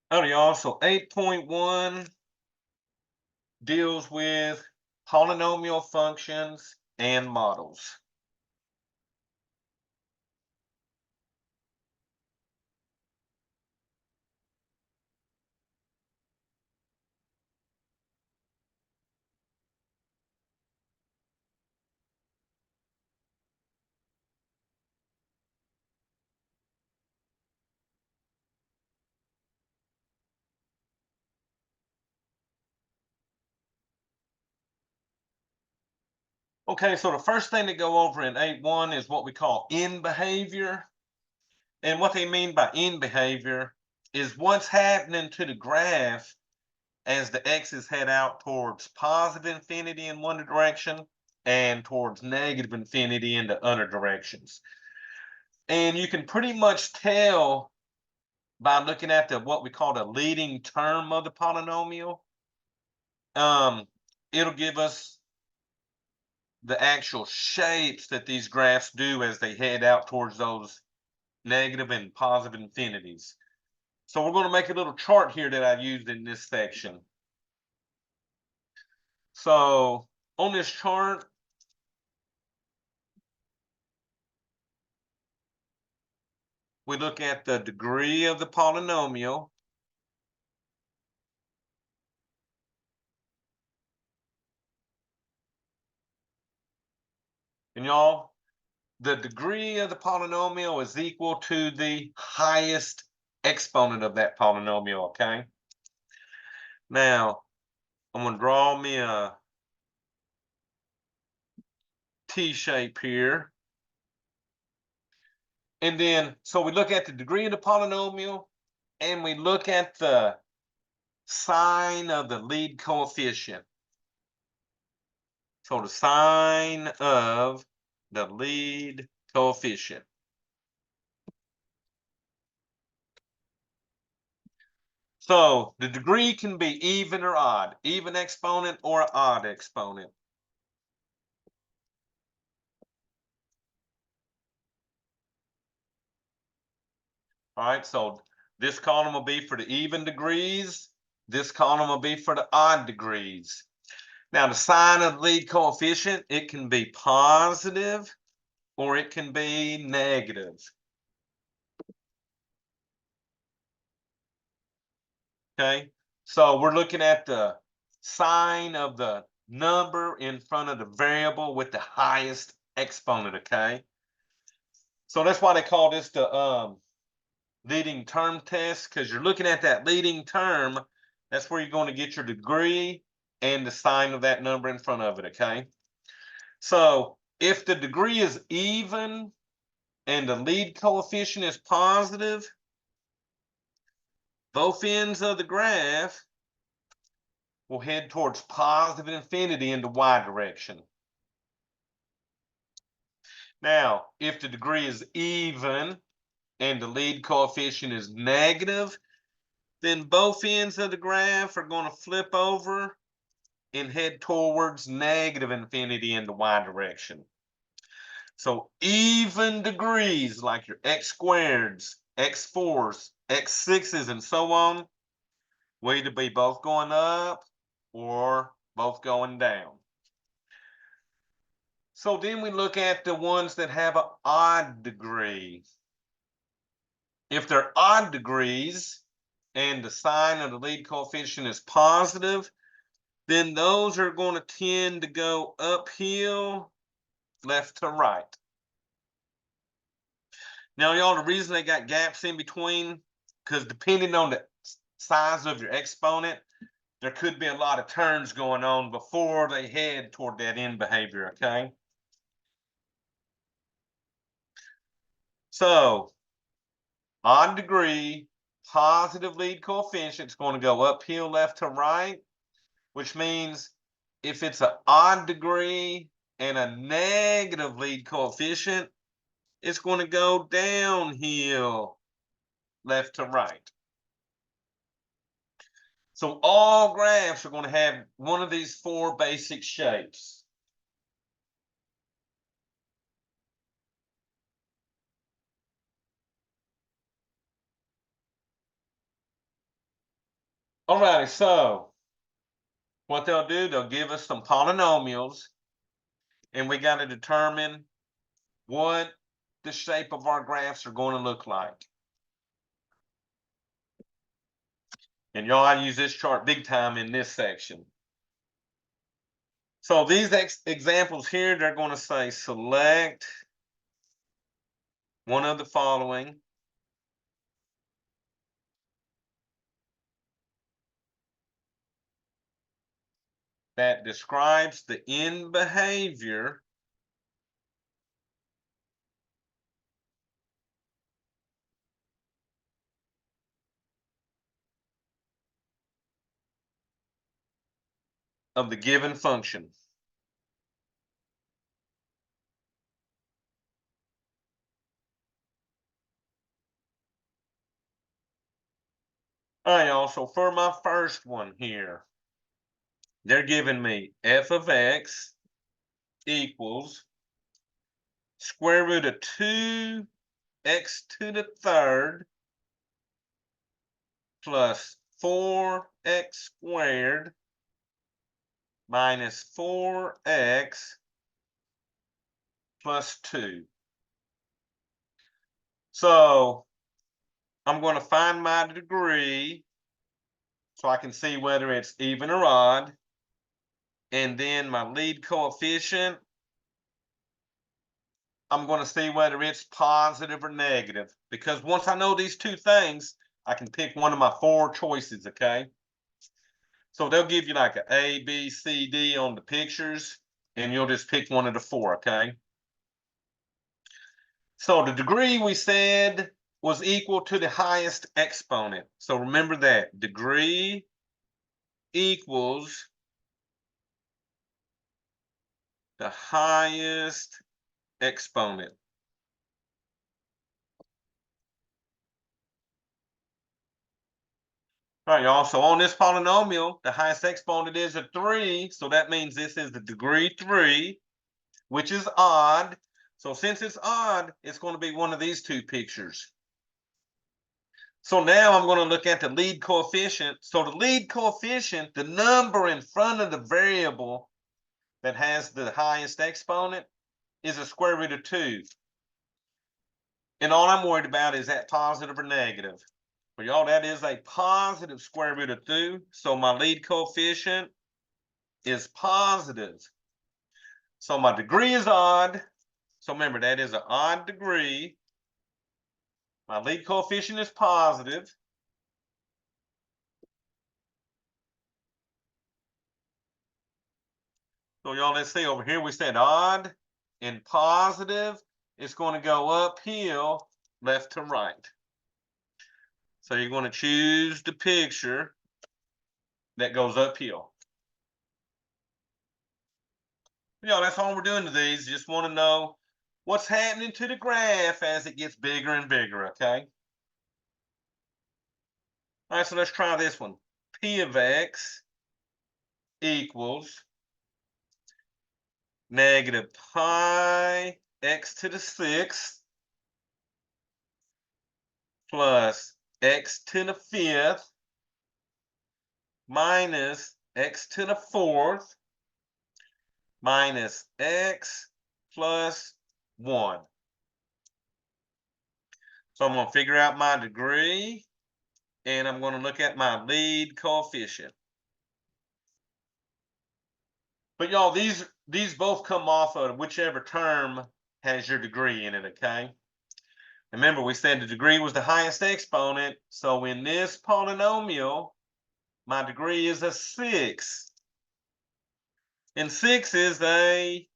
Howdy, y'all. So 8.1 deals with polynomial functions and models. Okay, so the first thing to go over in 8.1 is what we call end behavior. And what they mean by end behavior is what's happening to the graph as the x's head out towards positive infinity in one direction and towards negative infinity in the other directions. And you can pretty much tell by looking at the what we call the leading term of the polynomial. um, It'll give us the actual shapes that these graphs do as they head out towards those negative and positive infinities. So we're going to make a little chart here that I used in this section. So on this chart, we look at the degree of the polynomial. And y'all, the degree of the polynomial is equal to the highest exponent of that polynomial, okay? Now, I'm going to draw me a T shape here. And then, so we look at the degree of the polynomial and we look at the sign of the lead coefficient. So the sign of the lead coefficient. So the degree can be even or odd, even exponent or odd exponent. All right, so this column will be for the even degrees. This column will be for the odd degrees. Now, the sign of the lead coefficient, it can be positive or it can be negative. Okay, so we're looking at the sign of the number in front of the variable with the highest exponent. Okay, so that's why they call this the leading term test, because you're looking at that leading term. That's where you're going to get your degree and the sign of that number in front of it. Okay, so if the degree is even and the lead coefficient is positive, both ends of the graph will head towards positive infinity in the y direction. Now, if the degree is even and the lead coefficient is negative, then both ends of the graph are going to flip over and head towards negative infinity in the y direction. So even degrees like your x squareds, x4s, x6s, and so on will either be both going up or both going down. So then we look at the ones that have an odd degree. If they're odd degrees and the sign of the lead coefficient is positive, then those are going to tend to go uphill, left to right. Now, y'all, the reason they got gaps in between, because depending on the size of your exponent, there could be a lot of turns going on before they head toward that end behavior, okay? So, odd degree, positive lead coefficient is going to go uphill, left to right, which means if it's an odd degree and a negative lead coefficient, it's going to go downhill, left to right. So all graphs are going to have one of these four basic shapes. All righty, so what they'll do, they'll give us some polynomials, and we got to determine what the shape of our graphs are going to look like. And y'all, I use this chart big time in this section. So these examples here, they're going to say select one of the following. That describes the end behavior of the given function. All right, y'all, so for my first one here, they're giving me f of x equals square root of 2x to the third plus 4x squared minus 4x plus 2. So I'm going to find my degree so I can see whether it's even or odd. And then my lead coefficient, I'm going to see whether it's positive or negative. Because once I know these two things, I can pick one of my 4 choices, okay? So they'll give you like an A, B, C, D on the pictures, and you'll just pick one of the 4, okay? So the degree we said was equal to the highest exponent. So remember that degree equals the highest exponent. All right, y'all. So on this polynomial, the highest exponent is a 3. So that means this is the degree 3, which is odd. So since it's odd, it's going to be one of these 2 pictures. So now I'm going to look at the lead coefficient. So the lead coefficient, the number in front of the variable that has the highest exponent, is a square root of 2. And all I'm worried about is that positive or negative. Well, y'all, that is a positive square root of 2. So my lead coefficient is positive. So my degree is odd. So remember, that is an odd degree. My lead coefficient is positive. So y'all, let's see over here. We said odd and positive. It's going to go uphill, left to right. So you're going to choose the picture that goes uphill. Y'all, that's all we're doing to these. Just want to know what's happening to the graph as it gets bigger and bigger, okay? All right, so let's try this one. P of x equals negative pi x to the 6th plus x to the 5th minus x to the 4th minus x plus 1. So I'm going to figure out my degree, and I'm going to look at my lead coefficient. But y'all, these both come off of whichever term has your degree in it, okay? Remember, we said the degree was the highest exponent, so in this polynomial, my degree is a 6. And 6 is a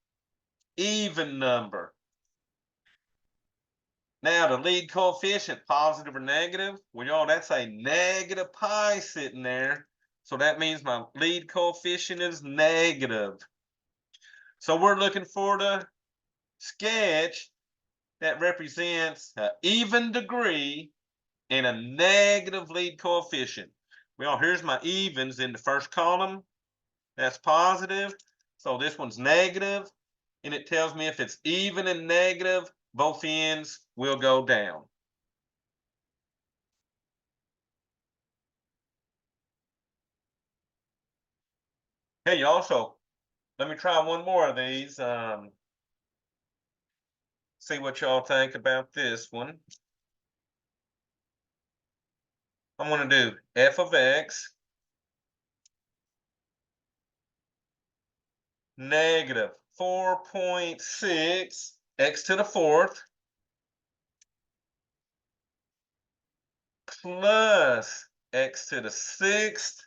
even number. Now, the lead coefficient, positive or negative, well, y'all, that's a negative pi sitting there. So that means my lead coefficient is negative. So we're looking for the sketch that represents an even degree and a negative lead coefficient. Well, here's my evens in the first column. That's positive. So this one's negative, and it tells me if it's even and negative, both ends will go down. Hey, y'all, so let me try one more of these. See what y'all think about this one. I'm going to do f of x negative 4.6 x to the fourth plus x to the sixth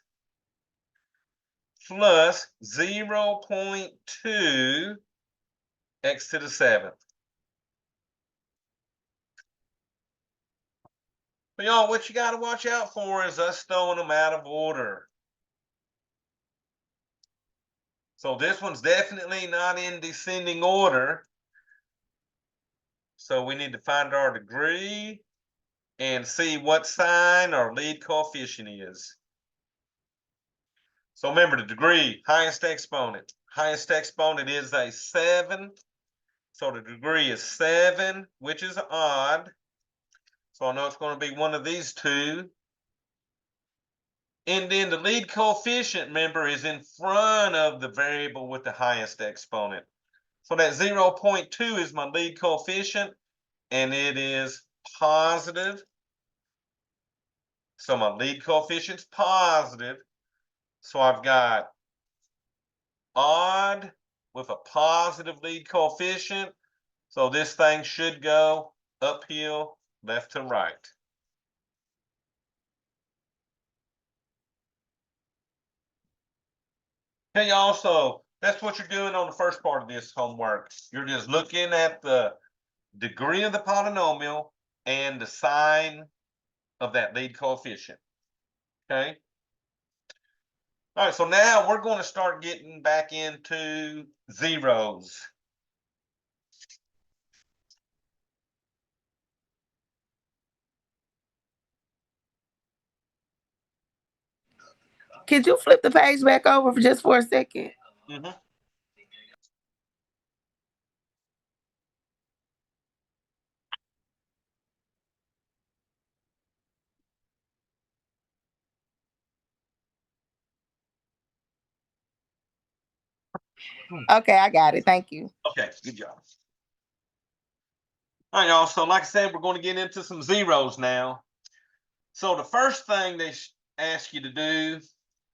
plus 0.2 x to the seventh. But y'all, what you got to watch out for is us throwing them out of order. So this one's definitely not in descending order. So we need to find our degree and see what sign our lead coefficient is. So remember the degree, highest exponent. Highest exponent is a 7. So the degree is 7, which is odd. So I know it's going to be one of these two. And then the lead coefficient, remember, is in front of the variable with the highest exponent. So that 0.2 is my lead coefficient, and it is positive. So my lead coefficient's positive. So I've got odd with a positive lead coefficient. So this thing should go uphill, left to right. Hey, y'all, so that's what you're doing on the first part of this homework. You're just looking at the degree of the polynomial and the sign of that lead coefficient. Okay. All right, so now we're going to start getting back into zeros. Could you flip the page back over for just for a second? Mm-hmm. Okay, I got it. Thank you. Okay, good job. All right, y'all. So like I said, we're going to get into some zeros now. So the first thing they ask you to do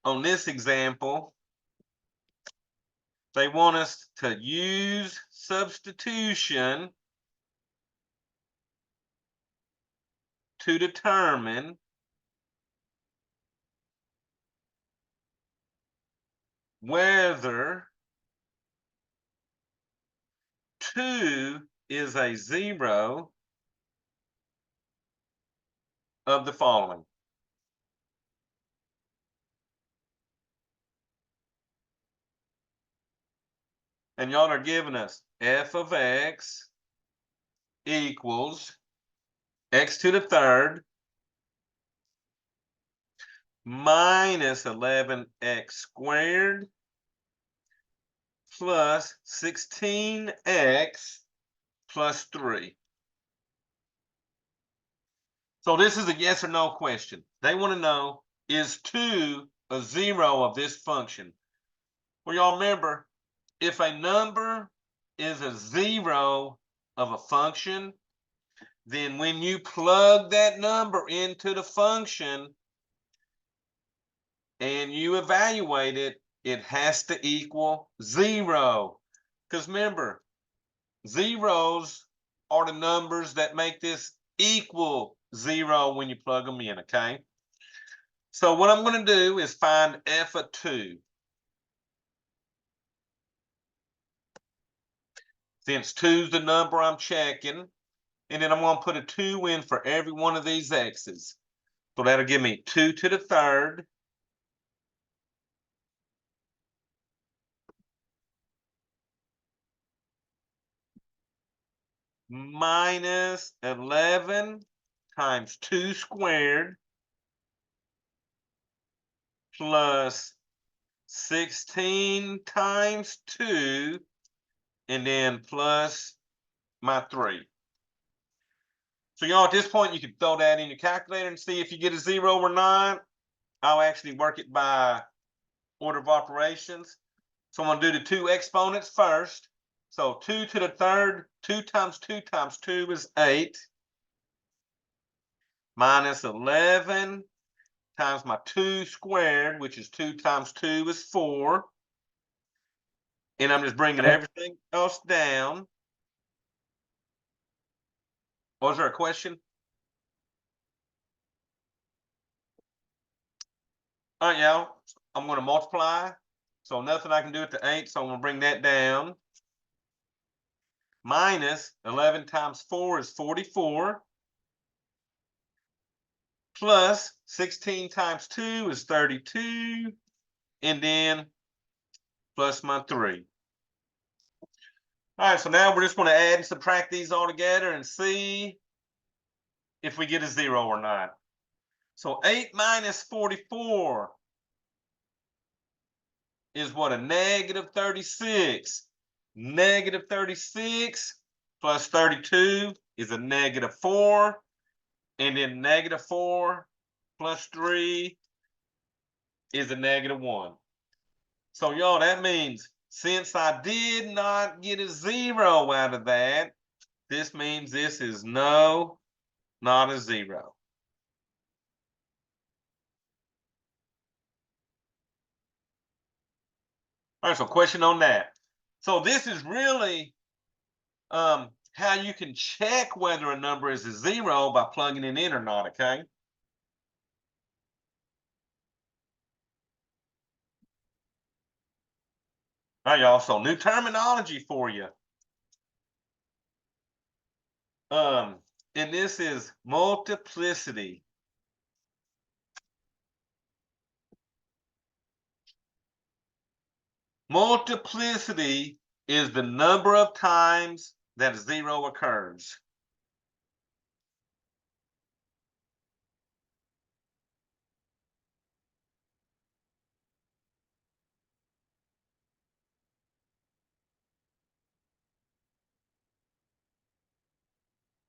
on this example, they want us to use substitution to determine whether 2 is a zero of the following. And y'all are giving us f of x equals x to the third minus 11x squared plus 16x plus 3. So this is a yes or no question. They want to know, is 2 a zero of this function? Well, y'all remember, if a number is a zero of a function, then when you plug that number into the function and you evaluate it, it has to equal 0. Because remember, zeros are the numbers that make this equal 0 when you plug them in, okay? So what I'm going to do is find f of 2. Since 2 is the number I'm checking, and then I'm going to put a 2 in for every one of these x's. So that'll give me 2 to the third minus 11 times 2 squared plus 16 times 2 and then plus my 3. So y'all, at this point, you can throw that in your calculator and see if you get a 0 or not. I'll actually work it by order of operations. So I'm going to do the two exponents first. So 2 to the third, 2 times 2 times 2 is 8. Minus 11 times my 2 squared, which is 2 times 2 is 4. And I'm just bringing everything else down. Was there a question? All right, y'all. I'm going to multiply. So nothing I can do with the 8, so I'm going to bring that down. Minus 11 times 4 is 44. Plus 16 times 2 is 32. And then plus my 3. All right, so now we're just going to add and subtract these all together and see if we get a 0 or not. So 8 minus 44 is what, a negative 36. Negative 36 plus 32 is a negative 4. And then negative 4 plus 3 is a negative 1. So, y'all, that means since I did not get a 0 out of that, this means this is not a 0. All right, so question on that. So this is really how you can check whether a number is a 0 by plugging it in or not, okay? All right, y'all, so new terminology for you. And this is multiplicity. Multiplicity is the number of times that a 0 occurs.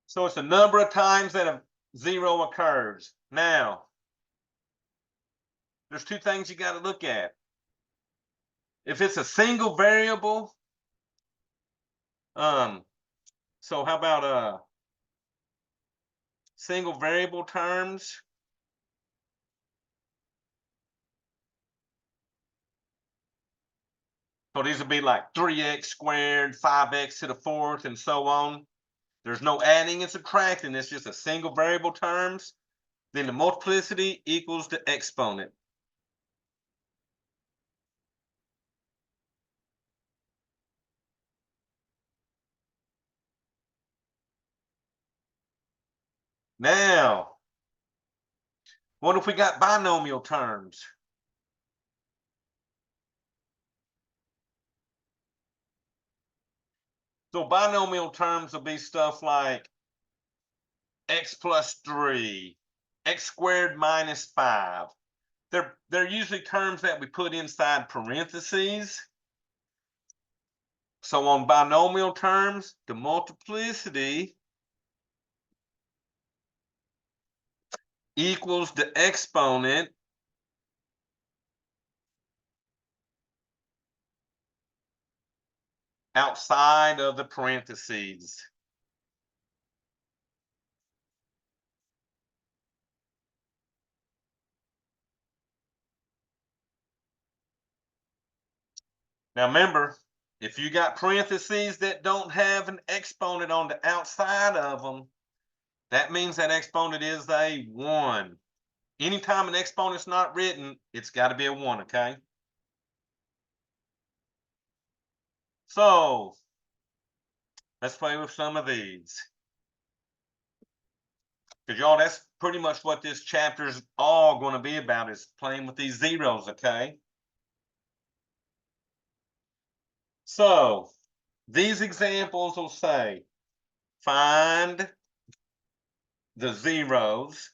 So it's the number of times that a 0 occurs. Now, there's two things you got to look at. If it's a single variable, so how about single variable terms? So these would be like 3x squared, 5x to the fourth, and so on. There's no adding and subtracting. It's just a single variable terms. Then the multiplicity equals the exponent. Now, what if we got binomial terms? So binomial terms will be stuff like x plus 3, x squared minus 5. They're usually terms that we put inside parentheses. So on binomial terms, the multiplicity equals the exponent outside of the parentheses. Now remember, if you got parentheses that don't have an exponent on the outside of them, that means that exponent is a 1. Anytime an exponent's not written, it's got to be a 1, okay? So let's play with some of these. Because y'all, that's pretty much what this chapter is all going to be about, is playing with these zeros, okay? So these examples will say, find the zeros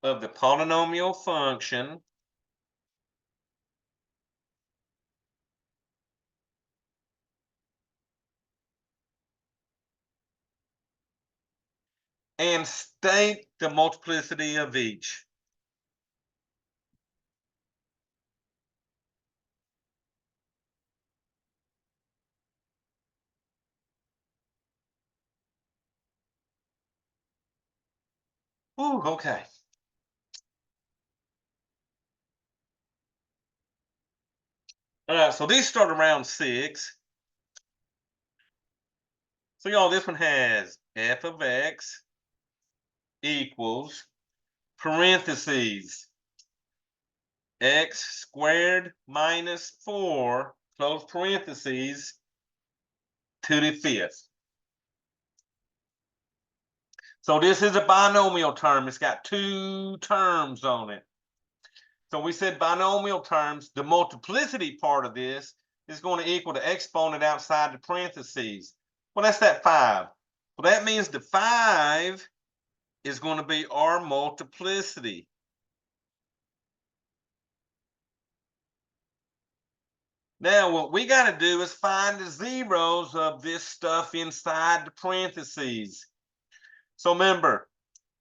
of the polynomial function and state the multiplicity of each. Ooh, okay. All right, so these start around 6. So y'all, this one has f of x equals parentheses x squared minus 4, close parentheses, to the 5th. So this is a binomial term. It's got 2 terms on it. So we said binomial terms, the multiplicity part of this is going to equal the exponent outside the parentheses. Well, that's that 5. Well, that means the 5 is going to be our multiplicity. Now, what we got to do is find the zeros of this stuff inside the parentheses. So remember,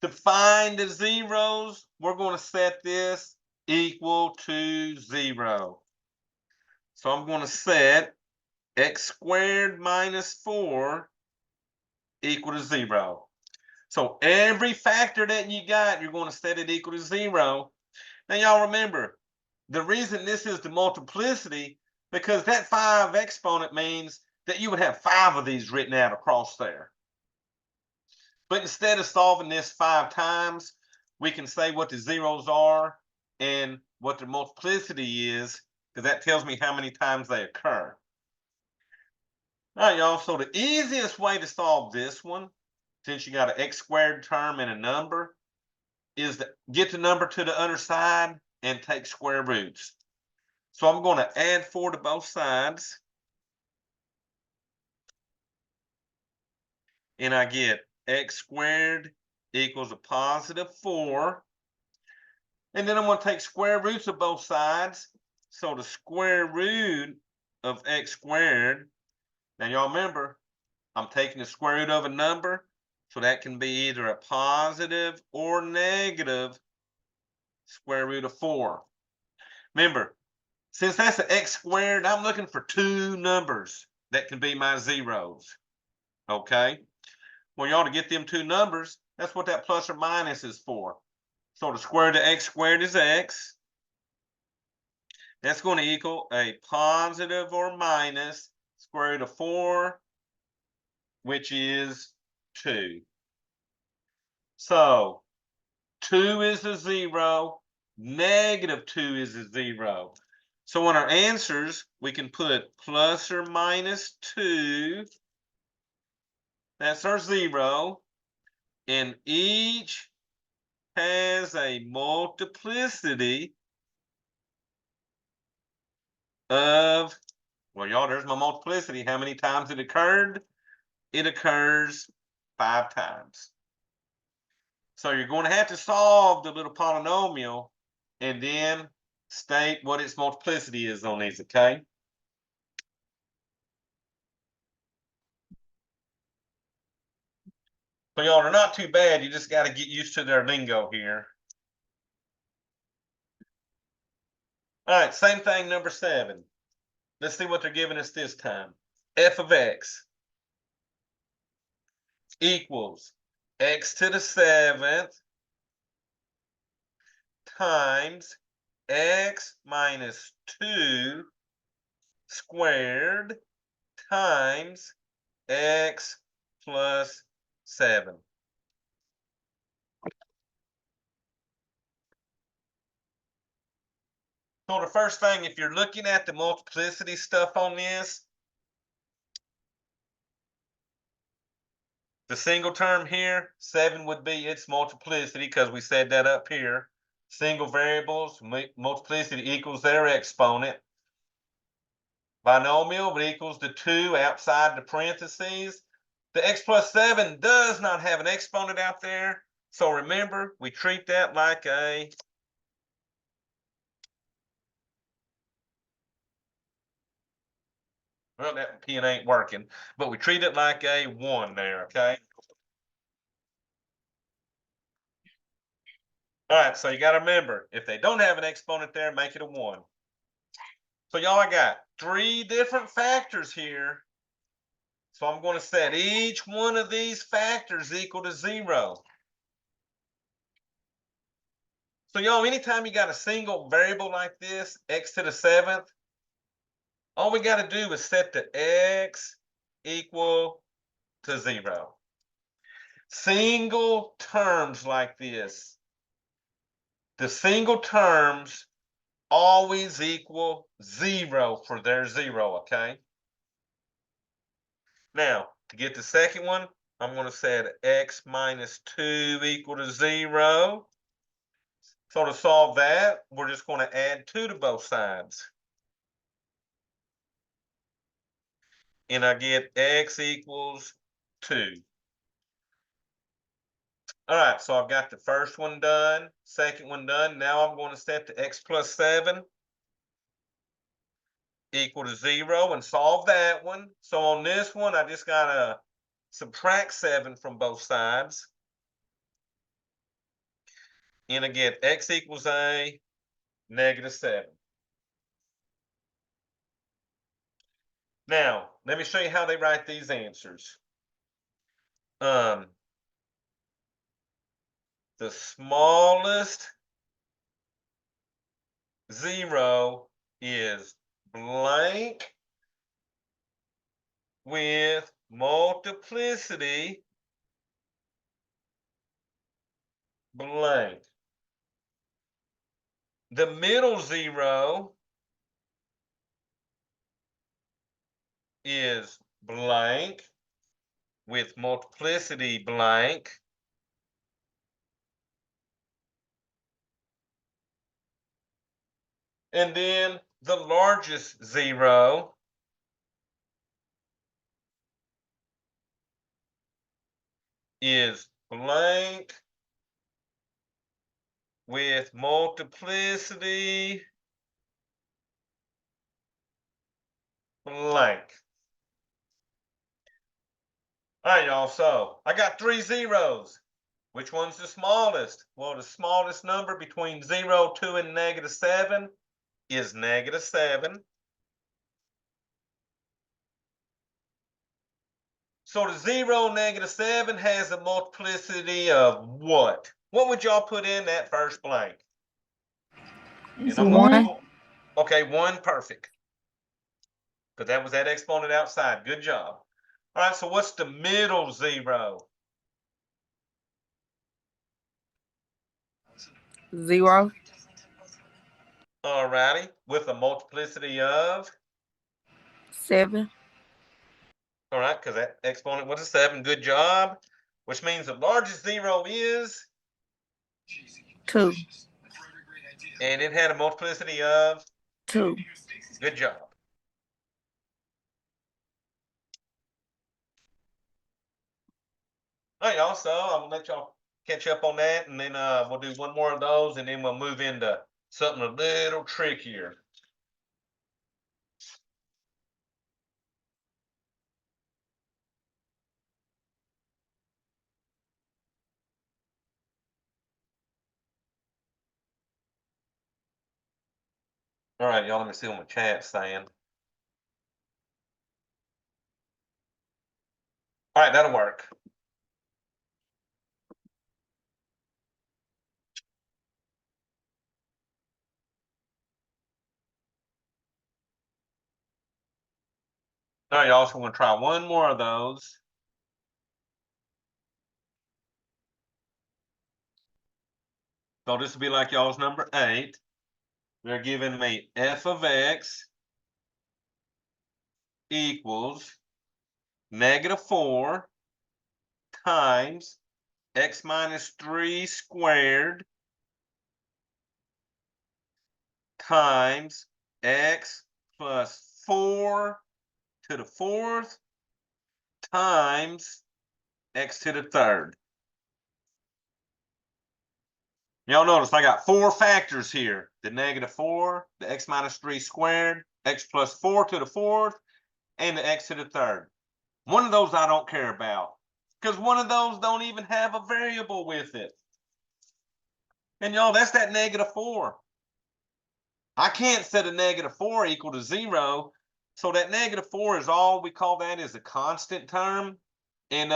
to find the zeros, we're going to set this equal to 0. So I'm going to set x squared minus 4 equal to 0. So every factor that you got, you're going to set it equal to 0. Now, y'all remember, the reason this is the multiplicity, because that 5 exponent means that you would have 5 of these written out across there. But instead of solving this 5 times, we can say what the zeros are and what the multiplicity is, because that tells me how many times they occur. All right, y'all, so the easiest way to solve this one, since you got an x squared term and a number, is to get the number to the other side and take square roots. So I'm going to add 4 to both sides. And I get x squared equals a positive 4. And then I'm going to take square roots of both sides. So the square root of x squared, now y'all remember, I'm taking the square root of a number, so that can be either a positive or negative square root of 4. Remember, since that's an x squared, I'm looking for 2 numbers that can be my zeros. Okay? Well, y'all, to get them 2 numbers, that's what that plus or minus is for. So the square root of x squared is x. That's going to equal a positive or minus square root of 4, which is 2. So 2 is a 0, negative 2 is a 0. So in our answers, we can put plus or minus 2. That's our 0. And each has a multiplicity of, well, y'all, there's my multiplicity. How many times it occurred? It occurs 5 times. So you're going to have to solve the little polynomial and then state what its multiplicity is on these, okay? So y'all are not too bad. You just got to get used to their lingo here. All right, same thing, number 7. Let's see what they're giving us this time. F of x equals x to the 7th times x minus 2 squared times x plus 7. So the first thing, if you're looking at the multiplicity stuff on this, the single term here, 7 would be its multiplicity because we said that up here. Single variables, multiplicity equals their exponent. Binomial equals the 2 outside the parentheses. The x plus 7 does not have an exponent out there. So remember, we treat that like a well, that pen ain't working, but we treat it like a 1 there, okay? All right, so you got to remember, if they don't have an exponent there, make it a 1. So y'all, I got 3 different factors here. So I'm going to set each one of these factors equal to 0. So y'all, anytime you got a single variable like this, x to the 7th, all we got to do is set the x equal to 0. Single terms like this, the single terms always equal 0 for their 0, okay? Now, to get the second one, I'm going to set x minus 2 equal to 0. So to solve that, we're just going to add 2 to both sides. And I get x equals 2. All right, so I've got the first one done, second one done. Now I'm going to set the x plus 7 equal to 0 and solve that one. So on this one, I just got to subtract 7 from both sides. And I get x equals a negative 7. Now, let me show you how they write these answers. The smallest 0 is blank with multiplicity blank. The middle 0 is blank with multiplicity blank. And then the largest 0 is blank with multiplicity blank. All right, y'all, so I got 3 zeros. Which one's the smallest? Well, the smallest number between 0, 2, and negative 7 is negative 7. So the 0, negative 7 has a multiplicity of what? What would y'all put in that first blank? It's And I'm gonna 1. okay, 1, perfect. Because that was that exponent outside. Good job. All right, so what's the middle 0? 0. All righty, with a multiplicity of? 7. All right, because that exponent was a 7. Good job. Which means the largest 0 is? 2. And it had a multiplicity of? 2. Good job. All right, y'all. So I'm gonna let y'all catch up on that, and then we'll do one more of those, and then we'll move into something a little trickier. All right, y'all. Let me see what my chat's saying. All right, that'll work. All right, y'all. So we're gonna try one more of those. So this will be like y'all's number 8. They're giving me f of x equals negative 4 times x minus 3 squared times x plus 4 to the 4th times x to the 3rd. Y'all notice I got 4 factors here. The negative 4, the x minus 3 squared, x plus 4 to the 4th, and the x to the 3rd. One of those I don't care about, because one of those don't even have a variable with it. And y'all, that's that negative 4. I can't set a negative 4 equal to 0. So that negative 4 is all we call that is a constant term. And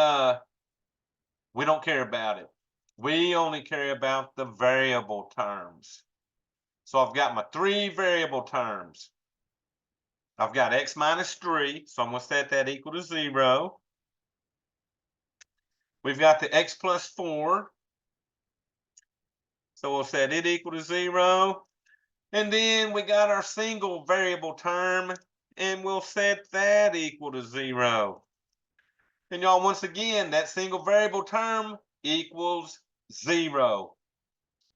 we don't care about it. We only care about the variable terms. So I've got my 3 variable terms. I've got x minus 3, so I'm going to set that equal to 0. We've got the x plus 4, so we'll set it equal to 0. And then we got our single variable term, and we'll set that equal to 0. And y'all, once again, that single variable term equals 0.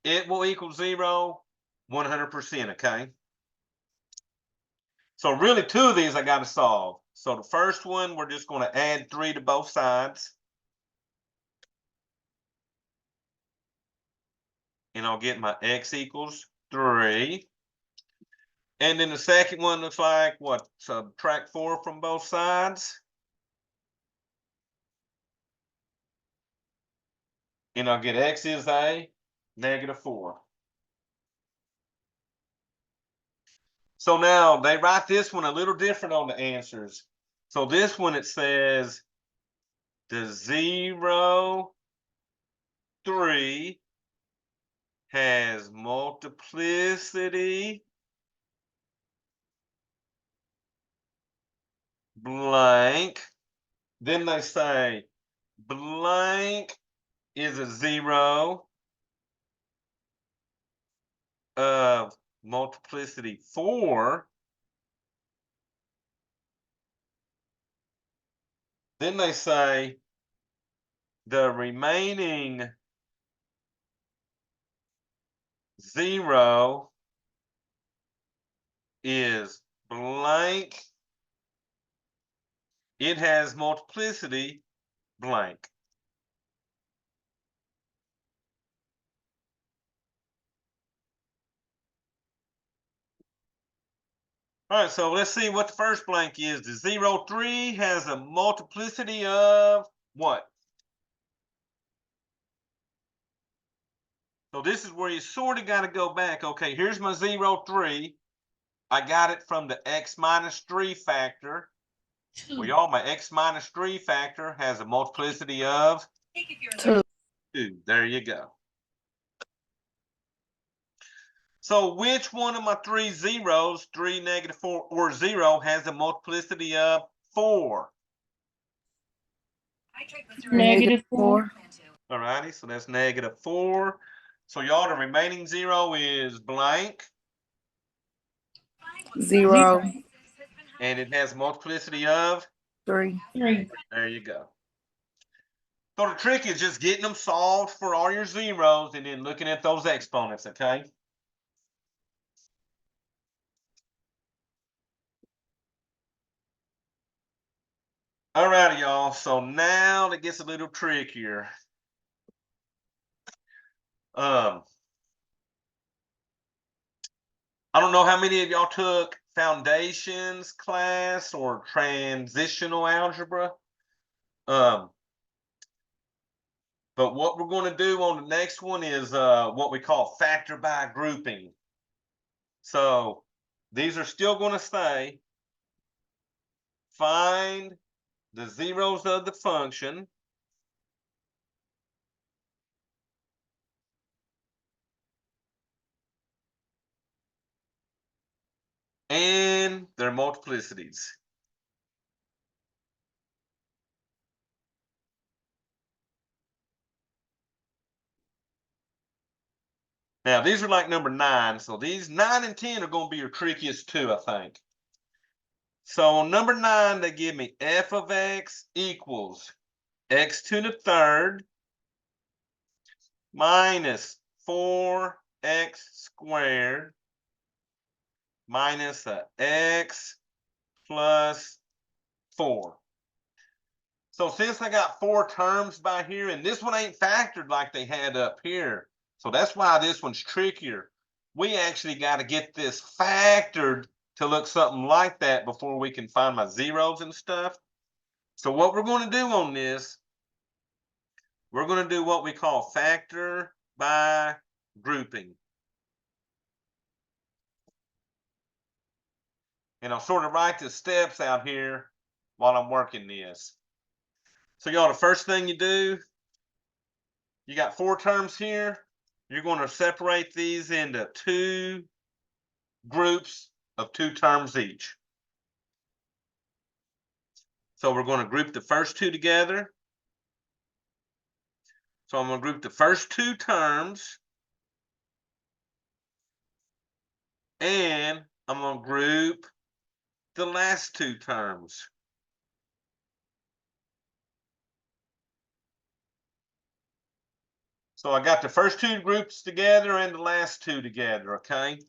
It will equal 0 100%, okay? So really 2 of these I got to solve. So the first one, we're just going to add 3 to both sides. And I'll get my x equals 3. And then the second one looks like what? Subtract 4 from both sides. And I'll get x is a -4. So now they write this one a little different on the answers. So this one, it says the 0, 3 has multiplicity blank. Then they say blank is a 0 of multiplicity 4. Then they say the remaining 0 is blank. It has multiplicity blank. All right, so let's see what the first blank is. The 0, 3 has a multiplicity of what? So this is where you sort of got to go back. Okay, here's my 0, 3. I got it from the x minus 3 factor. Well, y'all, my x minus 3 factor has a multiplicity of 2. 2. There you go. So which one of my 3 zeros, 3, -4, or 0, has a multiplicity of 4? -4. All righty, so that's -4. So y'all, the remaining 0 is blank. 0. And it has a multiplicity of 3. There you go. So the trick is just getting them solved for all your zeros and then looking at those exponents, okay? All righty, y'all. So now it gets a little trickier. I don't know how many of y'all took foundations class or transitional algebra. But what we're going to do on the next one is what we call factor by grouping. So these are still going to say find the zeros of the function and their multiplicities. Now, these are like number 9. So these 9 and 10 are going to be your trickiest two, I think. So on number 9, they give me f of x equals x to the third minus 4x squared minus a x plus 4. So since I got 4 terms by here, and this one ain't factored like they had up here, so that's why this one's trickier. We actually got to get this factored to look something like that before we can find my zeros and stuff. So what we're going to do on this, we're going to do what we call factor by grouping. And I'll sort of write the steps out here while I'm working this. So y'all, the first thing you do, You got 4 terms here. You're going to separate these into 2 groups of 2 terms each. So we're going to group the first 2 together. So I'm going to group the first 2 terms. And I'm going to group the last 2 terms. So I got the first 2 groups together and the last 2 together, okay?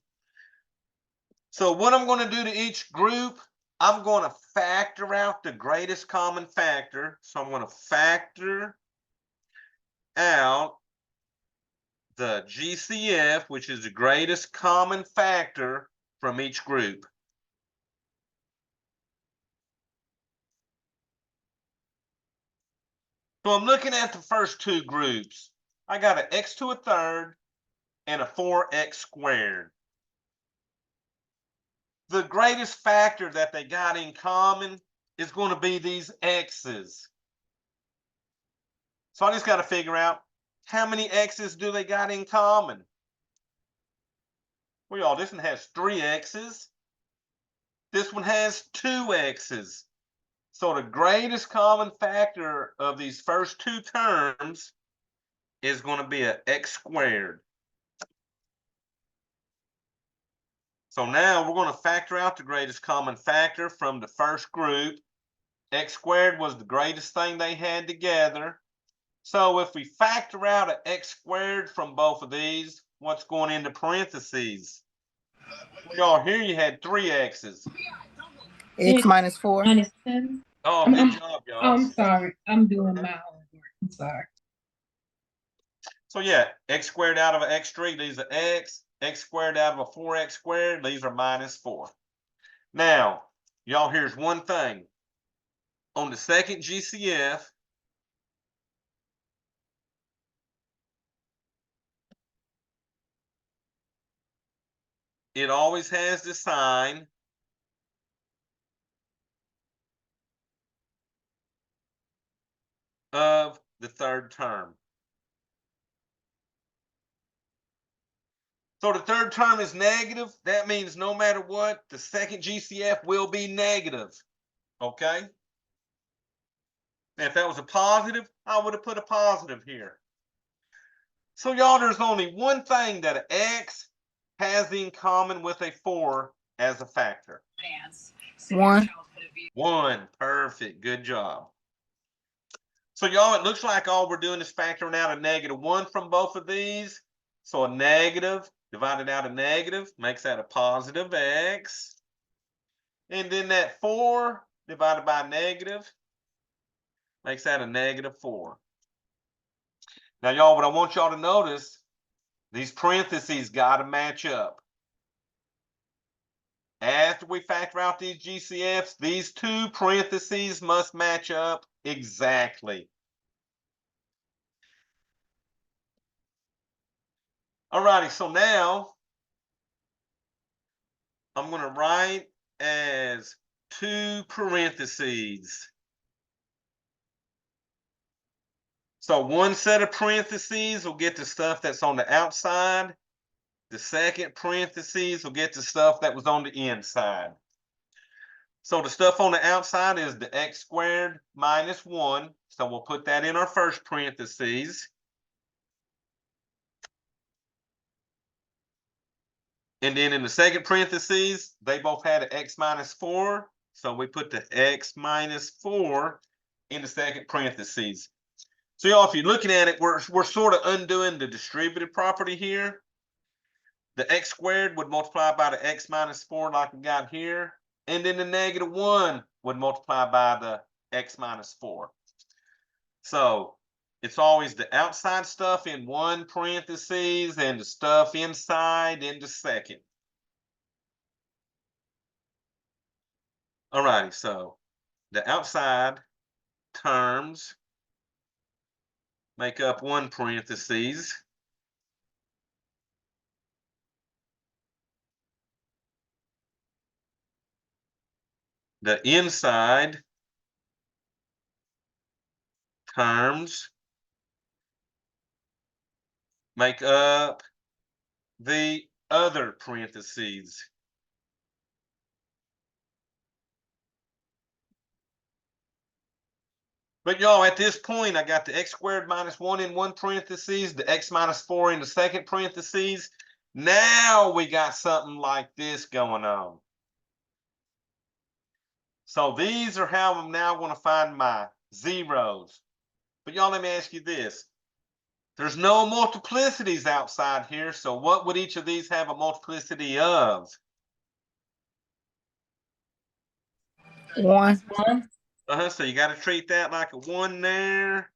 So what I'm going to do to each group, I'm going to factor out the greatest common factor. So I'm going to factor out the GCF, which is the greatest common factor from each group. So I'm looking at the first 2 groups. I got an x to a third and a 4x squared. The greatest factor that they got in common is going to be these x's. So I just got to figure out how many x's do they got in common. Well, y'all, this one has 3 x's. This one has 2 x's. So the greatest common factor of these first 2 terms is going to be an x squared. So now we're going to factor out the greatest common factor from the first group. X squared was the greatest thing they had together. So if we factor out an x squared from both of these, what's going into parentheses? Y'all, here you had 3 x's. X minus 4. Minus 7. Oh, good job, y'all. I'm sorry. I'm doing my homework. I'm sorry. So yeah, x squared out of an x street, these are x. X squared out of a 4x squared, these are minus 4. Now, y'all, here's one thing. On the second GCF, it always has the sign of the third term. So the third term is negative. That means no matter what, the second GCF will be negative. Okay? And if that was a positive, I would have put a positive here. So y'all, there's only one thing that an x has in common with a 4 as a factor. 1. 1. Perfect. Good job. So y'all, it looks like all we're doing is factoring out a -1 from both of these. So a negative divided out a negative makes that a positive x. And then that 4 divided by negative makes that a -4. Now, y'all, what I want y'all to notice, these parentheses got to match up. After we factor out these GCFs, these 2 parentheses must match up exactly. All righty, so now I'm going to write as 2 parentheses. So one set of parentheses will get the stuff that's on the outside. The second parentheses will get the stuff that was on the inside. So the stuff on the outside is the x squared minus 1. So we'll put that in our first parentheses. And then in the second parentheses, they both had an x minus 4. So we put the x minus 4 in the second parentheses. So y'all, if you're looking at it, we're sort of undoing the distributive property here. The x squared would multiply by the x minus 4 like we got here. And then the -1 would multiply by the x minus 4. So it's always the outside stuff in one parentheses and the stuff inside in the second. All righty, so the outside terms make up one parentheses. The inside terms make up the other parentheses. But y'all, at this point, I got the x squared minus 1 in one parentheses, the x minus 4 in the second parentheses. Now we got something like this going on. So these are how I'm now going to find my zeros. But y'all, let me ask you this. There's no multiplicities outside here, so what would each of these have a multiplicity of? 1. So you got to treat that like a 1 there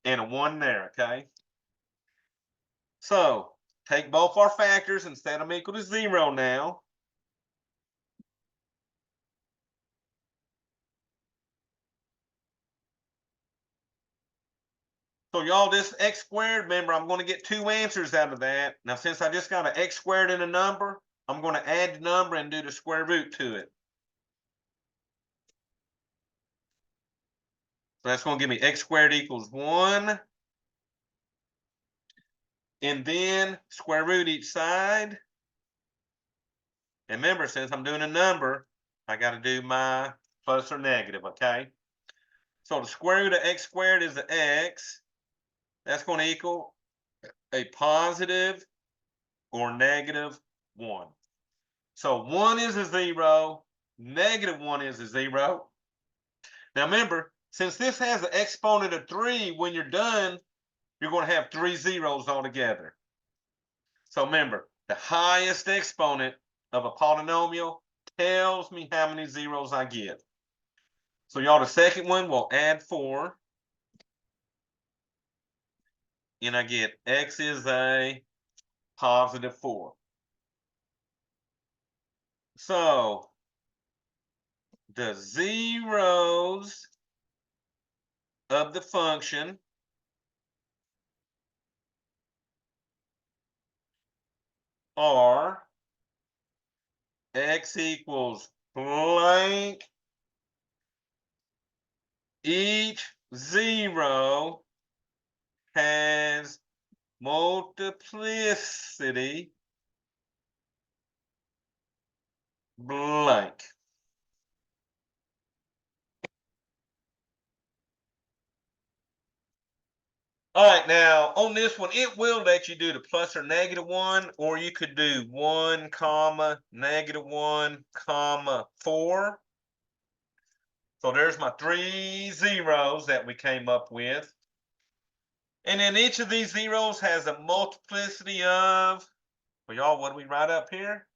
and a 1 there, okay? So take both our factors and set them equal to 0 now. So y'all, this x squared, remember, I'm going to get two answers out of that. Now, since I just got an x squared in a number, I'm going to add the number and do the square root to it. So that's going to give me x squared equals 1. And then square root each side. And remember, since I'm doing a number, I got to do my plus or negative, okay? So the square root of x squared is the x. That's going to equal a positive or negative 1. So 1 is a 0, negative 1 is a 0. Now remember, since this has an exponent of 3, when you're done, you're going to have 3 zeros altogether. So remember, the highest exponent of a polynomial tells me how many zeros I get. So y'all, the second one will add 4. And I get x is a positive 4. So the zeros of the function are x equals blank. Each zero has multiplicity blank. All right, now on this one, it will let you do the plus or negative 1, or you could do 1 comma negative 1 comma 4. So there's my 3 zeros that we came up with. And then each of these zeros has a multiplicity of, well, y'all, what do we write up here?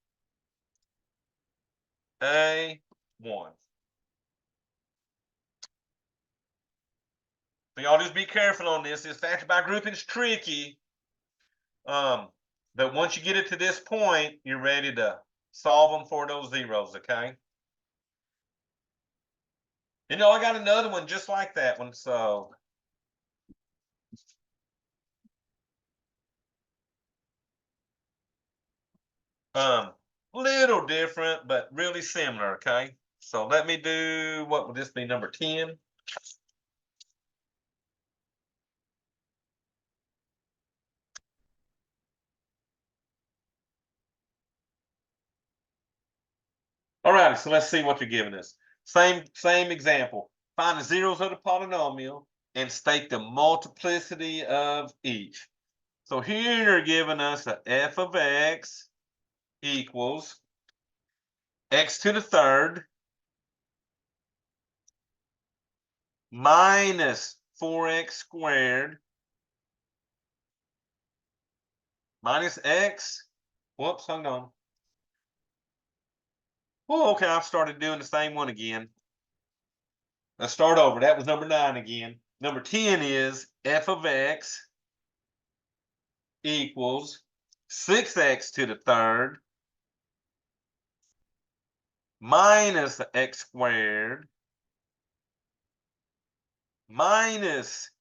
A 1. So y'all just be careful on this. This factor by grouping is tricky. But once you get it to this point, you're ready to solve them for those zeros, okay? You know, I got another one just like that one, so. Little different, but really similar, okay? So let me do, what would this be, number 10? All right, so let's see what they're giving us. Same example. Find the zeros of the polynomial and state the multiplicity of each. So here they're giving us a f of x equals x to the third minus 4x squared minus x. Whoops, hang on. Oh, okay, I've started doing the same one again. Let's start over. That was number 9 again. Number 10 is f of x equals 6x to the third minus x squared minus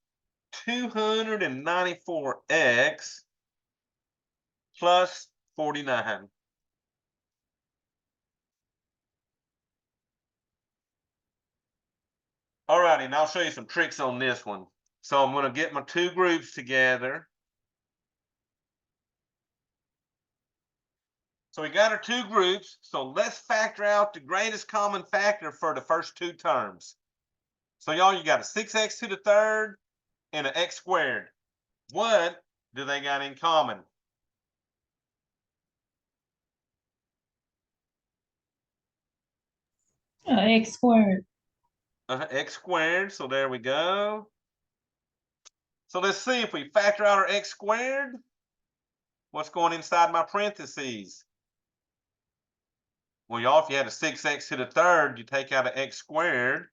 294x plus 49. All righty, and I'll show you some tricks on this one. So I'm going to get my two groups together. So we got our two groups. So let's factor out the greatest common factor for the first two terms. So y'all, you got a 6x to the third and an x squared. What do they got in common? X squared. X squared. So there we go. So let's see if we factor out our x squared. What's going inside my parentheses? Well, y'all, if you had a 6x to the third, you take out an x squared.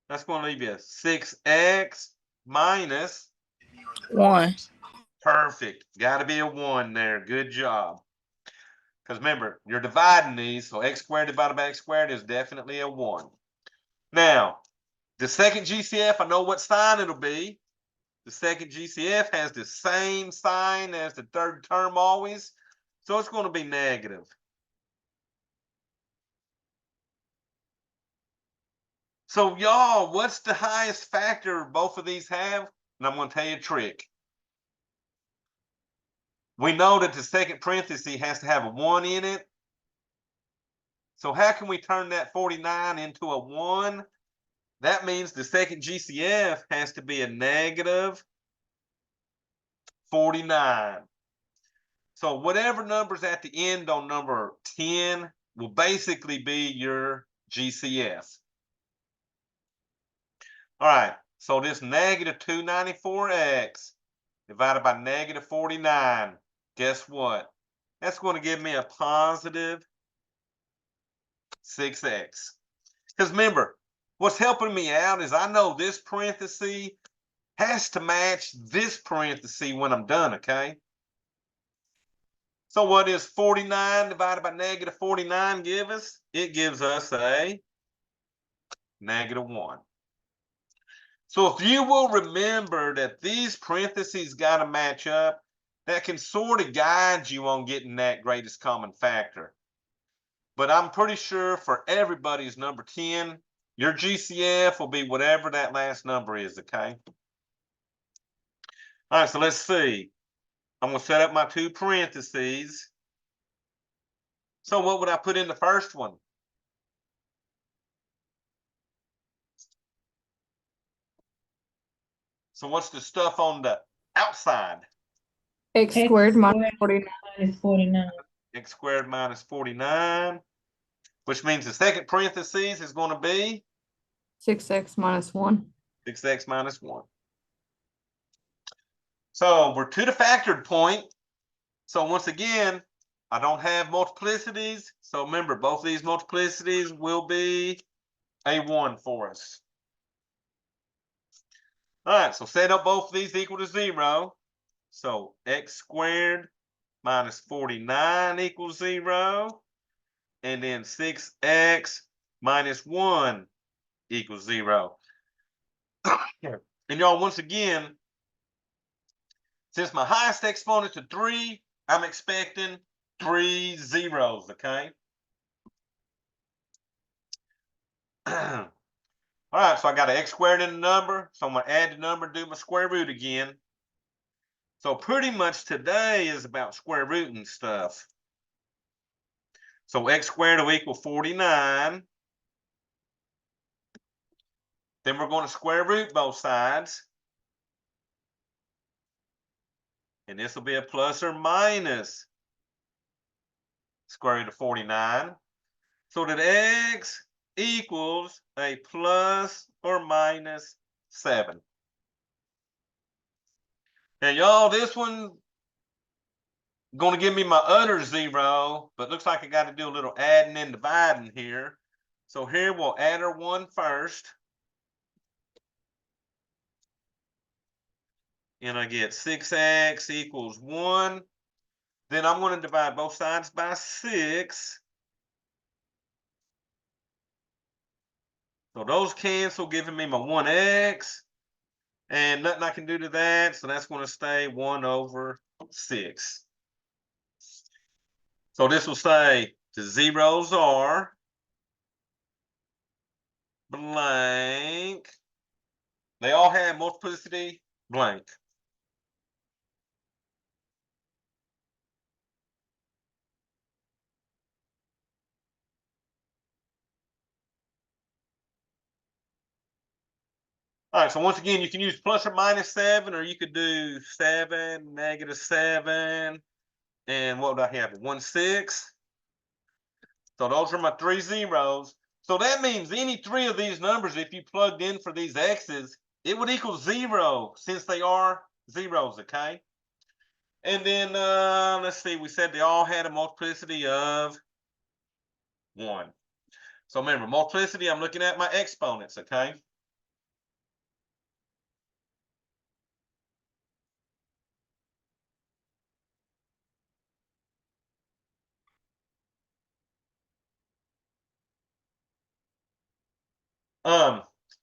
That's going to leave you 6x minus 1. Perfect. Got to be a 1 there. Good job. Because remember, you're dividing these, so x squared divided by x squared is definitely a 1. Now, the second GCF, I know what sign it'll be. The second GCF has the same sign as the third term always, so it's going to be negative. So y'all, what's the highest factor both of these have? And I'm going to tell you a trick. We know that the second parenthesis has to have a 1 in it. So how can we turn that 49 into a 1? That means the second GCF has to be a negative 49. So whatever number's at the end on number 10 will basically be your GCF. All right, so this negative 294x divided by negative 49, guess what? That's going to give me a positive 6x. Because remember, what's helping me out is I know this parenthesis has to match this parenthesis when I'm done, okay? So what is 49 divided by negative 49 give us? It gives us a negative 1. So if you will remember that these parentheses got to match up, that can sort of guide you on getting that greatest common factor. But I'm pretty sure for everybody's number 10, your GCF will be whatever that last number is, okay? All right, so let's see. I'm going to set up my two parentheses. So what would I put in the first one? So what's the stuff on the outside? X squared minus 49. Minus 49. X squared minus 49, which means the second parentheses is going to be 6x minus 1. 6x minus 1. So we're to the factored point. So once again, I don't have multiplicities. So remember, both of these multiplicities will be a 1 for us. All right, so set up both of these equal to 0. So x squared minus 49 equals 0. And then 6x minus 1 equals 0. And y'all, once again, since my highest exponent to 3, I'm expecting 3 zeros, okay? All right, so I got an x squared in the number, so I'm going to add the number and do my square root again. So pretty much today is about square rooting stuff. So x squared will equal 49. Then we're going to square root both sides. And this will be a plus or minus square root of 49. So that x equals a plus or minus 7. Now, y'all, this one going to give me my utter 0, but looks like I got to do a little adding and dividing here. So here we'll add our 1 first. And I get 6x equals 1. Then I'm going to divide both sides by 6. So those cancel, giving me my 1x. And nothing I can do to that, so that's going to stay 1 over 6. So this will say the zeros are blank. They all have multiplicity blank. All right, so once again, you can use plus or minus 7, or you could do 7, -7, and what would I have? 1, 6. So those are my 3 zeros. So that means any 3 of these numbers, if you plugged in for these x's, it would equal 0 since they are zeros, okay? And then let's see, we said they all had a multiplicity of 1. So remember, multiplicity, I'm looking at my exponents, okay?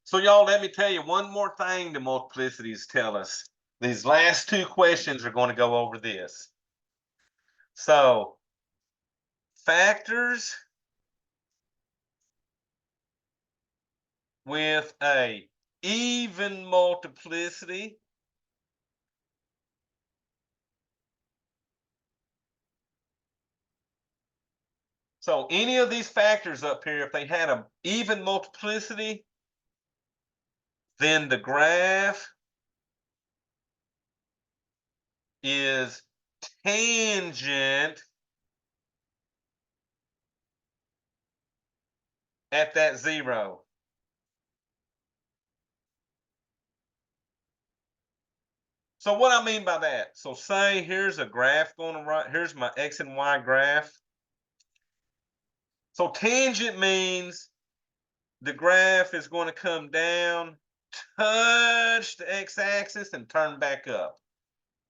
So y'all, let me tell you one more thing the multiplicities tell us. These last 2 questions are going to go over this. So factors with a even multiplicity so any of these factors up here, if they had an even multiplicity, then the graph is tangent at that 0. So what I mean by that, so say here's a graph going to run, here's my x and y graph. So tangent means the graph is going to come down, touch the x-axis, and turn back up.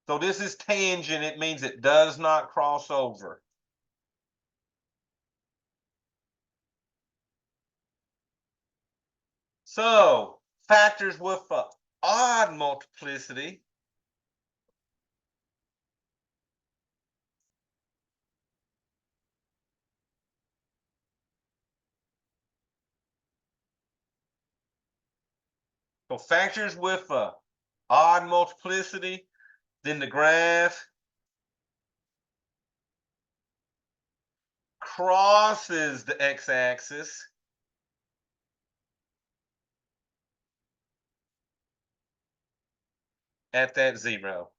So this is tangent. It means it does not cross over. So factors with an odd multiplicity so factors with a odd multiplicity, then the graph crosses the x-axis at that 0.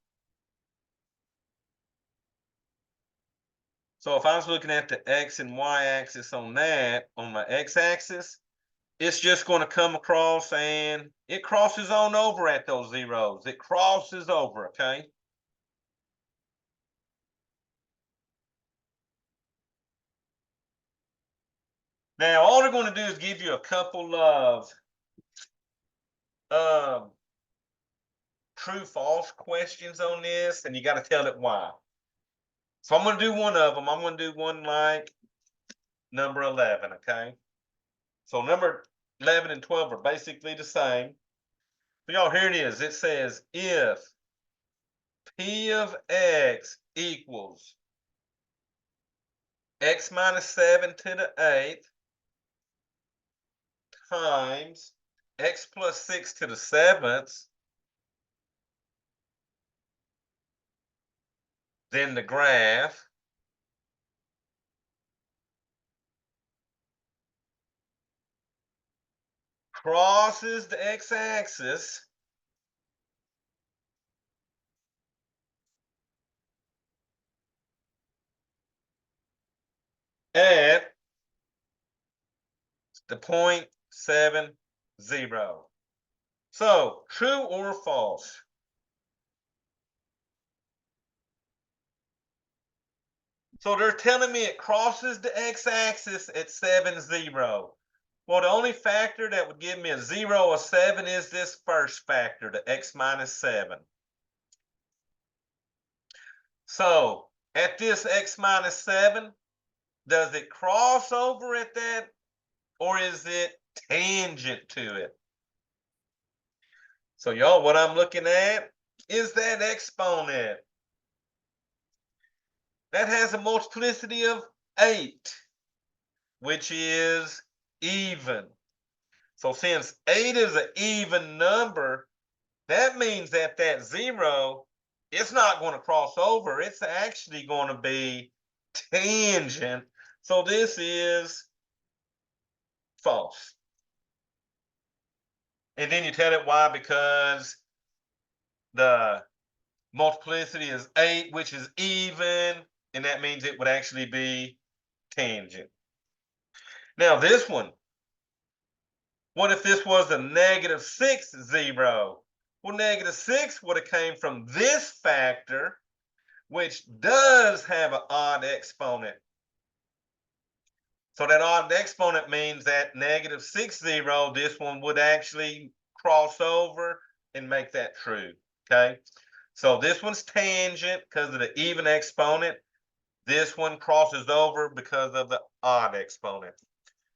So if I was looking at the x and y axis on that, on my x-axis, it's just going to come across and it crosses on over at those zeros. It crosses over, okay? Now, all they're going to do is give you a couple of true-false questions on this, and you got to tell it why. So I'm going to do one of them. I'm going to do one like number 11, okay? So number 11 and 12 are basically the same. So y'all, here it is. It says if P of x equals x minus 7 to the 8th times x plus 6 to the 7th, then the graph crosses the x-axis at the 0.70. So, true or false? So they're telling me it crosses the x-axis at 70. Well, the only factor that would give me a 0 or 7 is this first factor, the x minus 7. So at this x minus 7, does it cross over at that, or is it tangent to it? So y'all, what I'm looking at is that exponent. That has a multiplicity of 8, which is even. So since 8 is an even number, that means that that 0, it's not going to cross over. It's actually going to be tangent. So this is false. And then you tell it why, because the multiplicity is 8, which is even, and that means it would actually be tangent. Now this one, what if this was a -6, 0? Well, -6 would have came from this factor, which does have an odd exponent. So that odd exponent means that -6, this one would actually cross over and make that true, okay? So this one's tangent because of the even exponent. This one crosses over because of the odd exponent.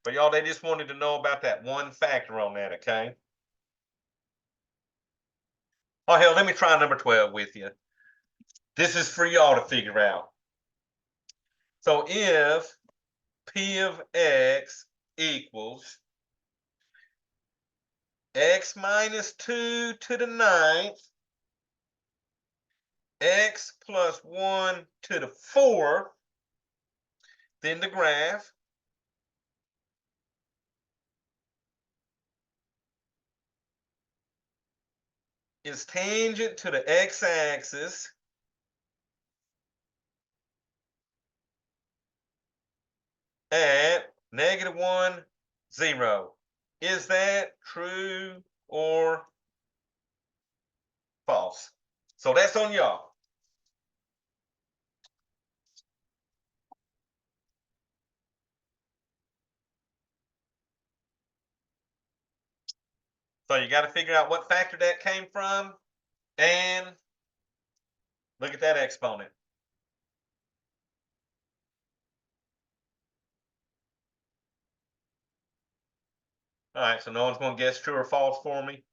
But y'all, they just wanted to know about that one factor on that, okay? Oh, hell, let me try number 12 with you. This is for y'all to figure out. So if P of X equals X minus 2 to the 9th, X plus 1 to the 4th, then the graph is tangent to the x-axis at -1, 0. Is that true or false? So that's on y'all. So you got to figure out what factor that came from and look at that exponent. All right, so no one's going to guess true or false for me.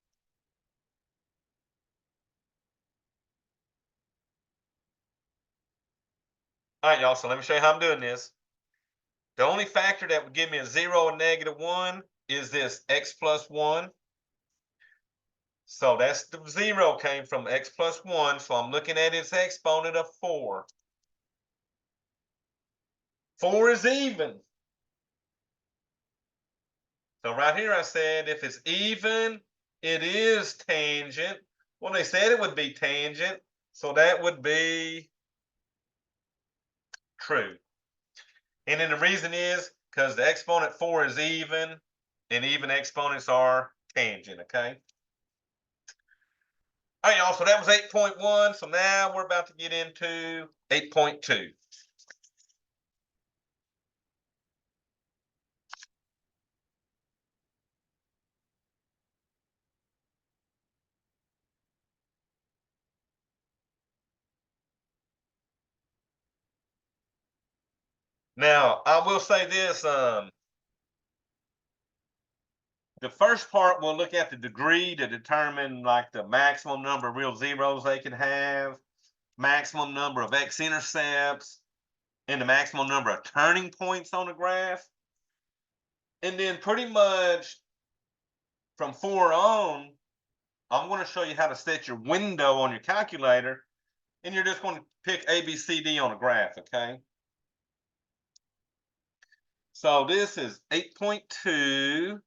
All right, y'all, so let me show you how I'm doing this. The only factor that would give me a 0 and -1 is this x plus 1. So that's the 0 came from x plus 1. So I'm looking at its exponent of 4. 4 is even. So right here I said if it's even, it is tangent. Well, they said it would be tangent. So that would be true. And then the reason is because the exponent 4 is even, and even exponents are tangent, okay? All right, y'all, so that was 8.1. So now we're about to get into 8.2. Now, I will say this, the first part we'll look at the degree to determine like the maximum number of real zeros they can have, maximum number of x-intercepts, and the maximum number of turning points on the graph. And then pretty much from 4 on, I'm going to show you how to set your window on your calculator, and you're just going to pick A, B, C, D on a graph, okay? So this is 8.2,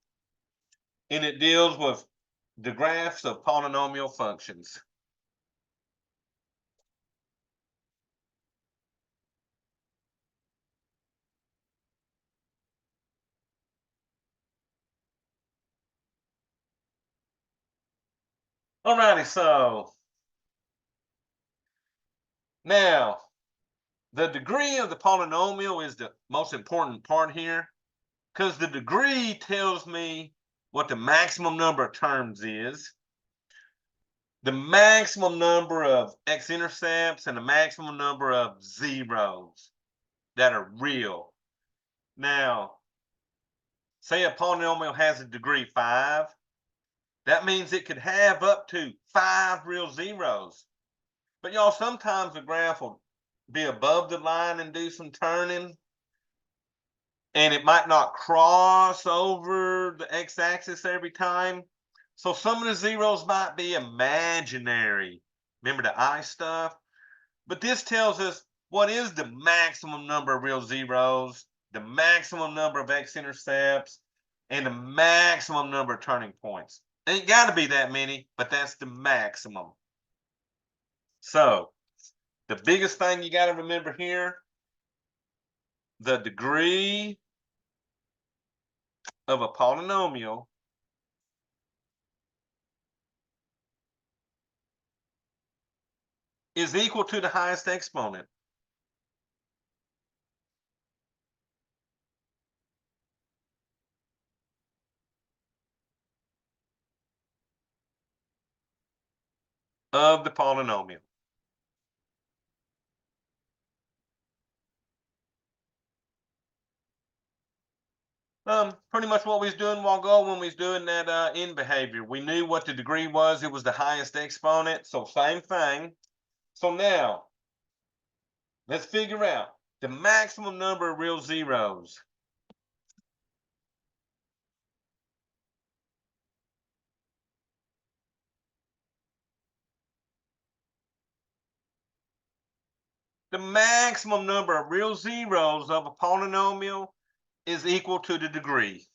and it deals with the graphs of polynomial functions. Alrighty, so now the degree of the polynomial is the most important part here, because the degree tells me what the maximum number of terms is, the maximum number of x-intercepts, and the maximum number of zeros that are real. Now, say a polynomial has a degree 5. That means it could have up to 5 real zeros. But y'all, sometimes the graph will be above the line and do some turning, and it might not cross over the x-axis every time. So some of the zeros might be imaginary. Remember the I stuff? But this tells us what is the maximum number of real zeros, the maximum number of x-intercepts, and the maximum number of turning points. Ain't got to be that many, but that's the maximum. So the biggest thing you got to remember here, the degree of a polynomial is equal to the highest exponent. Of the polynomial. Pretty much what we was doing a while ago when we was doing that in behavior. We knew what the degree was. It was the highest exponent. So same thing. So now let's figure out the maximum number of real zeros. The maximum number of real zeros of a polynomial is equal to the degree.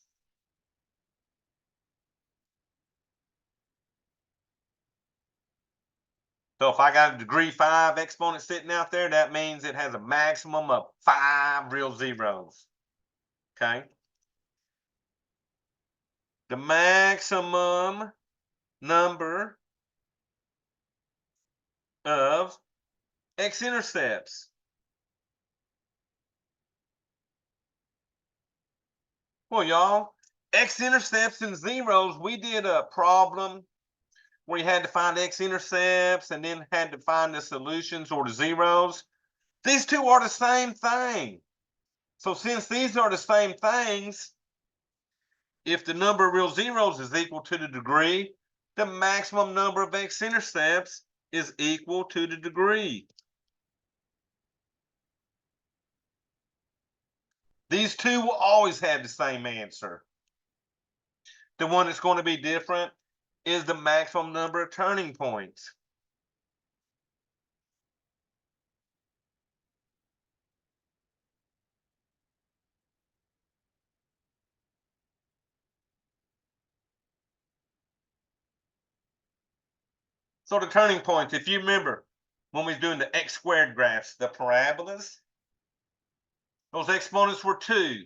So if I got a degree 5 exponent sitting out there, that means it has a maximum of 5 real zeros. Okay. The maximum number of x-intercepts. Well, y'all, x-intercepts and zeros, we did a problem where you had to find x-intercepts and then had to find the solutions or the zeros. These two are the same thing. So since these are the same things, if the number of real zeros is equal to the degree, the maximum number of x-intercepts is equal to the degree. These two will always have the same answer. The one that's going to be different is the maximum number of turning points. So the turning points, if you remember, when we was doing the x squared graphs, the parabolas, those exponents were 2,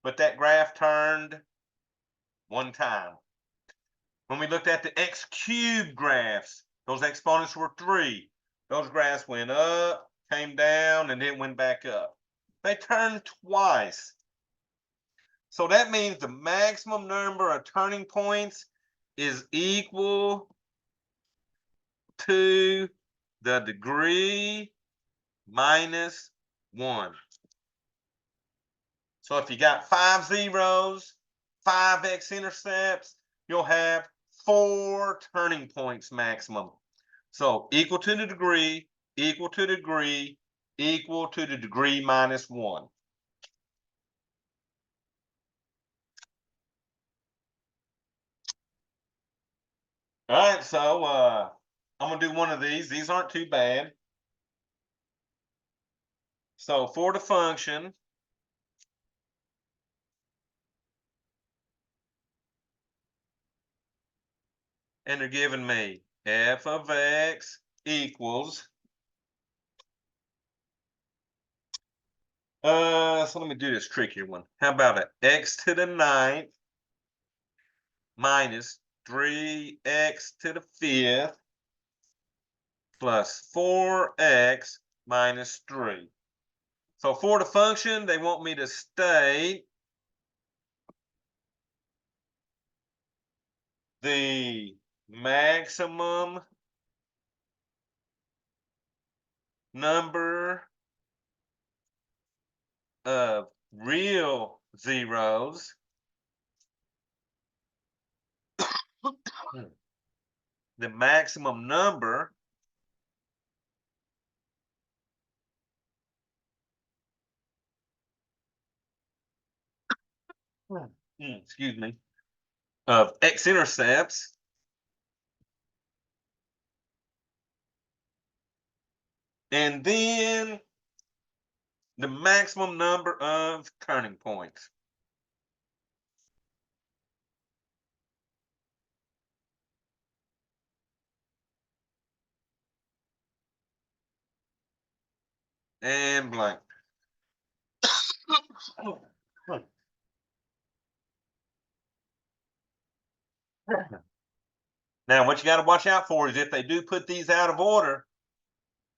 but that graph turned 1 time. When we looked at the x cubed graphs, those exponents were 3. Those graphs went up, came down, and then went back up. They turned twice. So that means the maximum number of turning points is equal to the degree minus 1. So if you got 5 zeros, 5 x-intercepts, you'll have 4 turning points maximum. So equal to the degree, equal to the degree, equal to the degree minus 1. All right, so I'm going to do one of these. These aren't too bad. So for the function, and they're giving me f of x equals, so let me do this trickier one. How about it? X to the 9th minus 3x to the 5th plus 4x minus 3. So for the function, they want me to state the maximum number of real zeros the maximum number excuse me, of x-intercepts and then the maximum number of turning points. and blank. Now, what you got to watch out for is if they do put these out of order,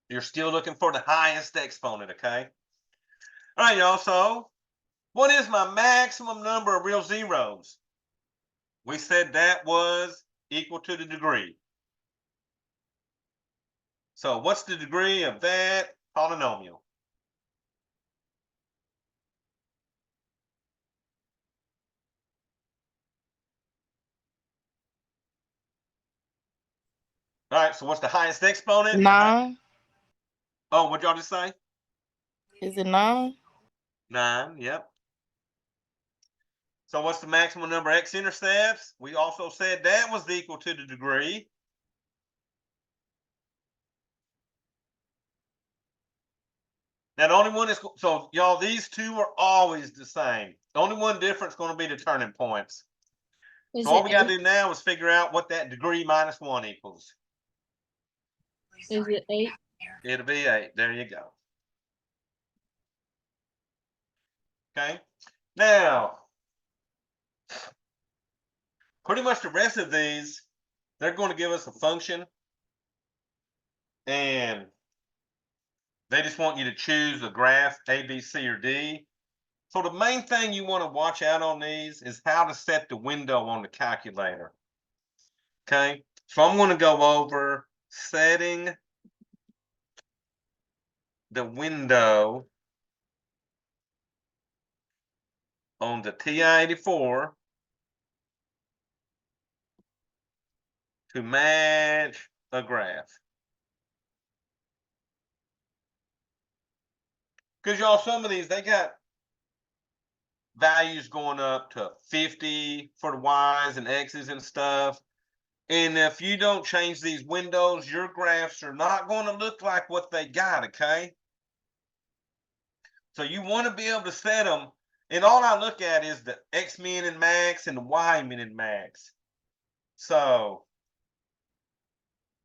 you're still looking for the highest exponent, okay? All right, y'all. So, what is my maximum number of real zeros? We said that was equal to the degree. So, what's the degree of that polynomial? All right, so what's the highest exponent? 9. Oh, what y'all just say? Is it 9? 9, yep. So what's the maximum number of x-intercepts? We also said that was equal to the degree. Now the only one is, so y'all, these two are always the same. The only one difference is going to be the turning points. So all we got to do now is figure out what that degree minus 1 equals. Is it 8? It'll be 8. There you go. Okay. Now, pretty much the rest of these, they're going to give us a function. And they just want you to choose a graph A, B, C, or D. So the main thing you want to watch out on these is how to set the window on the calculator. Okay, so I'm going to go over setting the window on the TI-84 to match a graph. Because y'all, some of these, they got values going up to 50 for the Y's and X's and stuff. And if you don't change these windows, your graphs are not going to look like what they got, okay? So you want to be able to set them. And all I look at is the X min and max and the Y min and max. So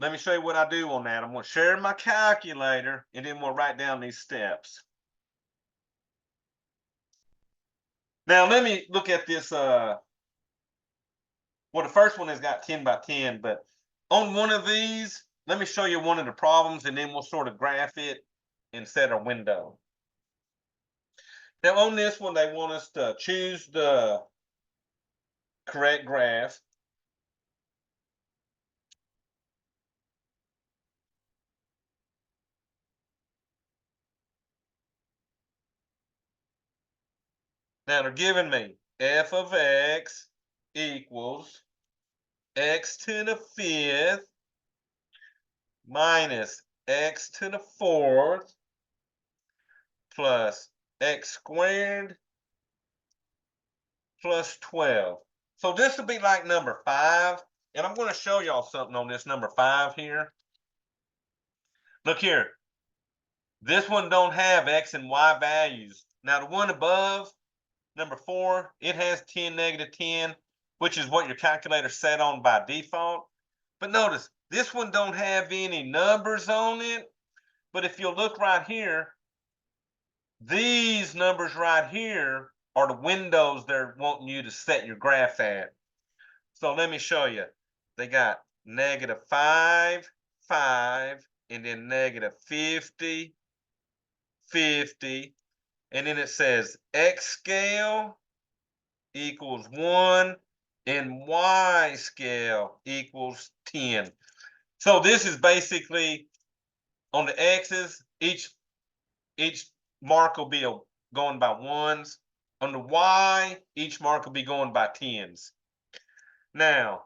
let me show you what I do on that. I'm going to share my calculator and then we'll write down these steps. Now let me look at this. Well, the first one has got 10 by 10, but on one of these, let me show you one of the problems and then we'll sort of graph it and set our window. Now on this one, they want us to choose the correct graph. Now they're giving me f of x equals x to the 5th minus x to the 4th plus x squared plus 12. So this would be like number 5. And I'm going to show y'all something on this number 5 here. Look here. This one don't have x and y values. Now the one above, number 4, it has 10, negative 10, which is what your calculator set on by default. But notice, this one don't have any numbers on it. But if you look right here, these numbers right here are the windows they're wanting you to set your graph at. So let me show you. They got negative 5, 5, and then negative 50, 50. And then it says X scale equals 1 and Y scale equals 10. So this is basically on the X's, each mark will be going by 1s. On the Y, each mark will be going by 10s. Now,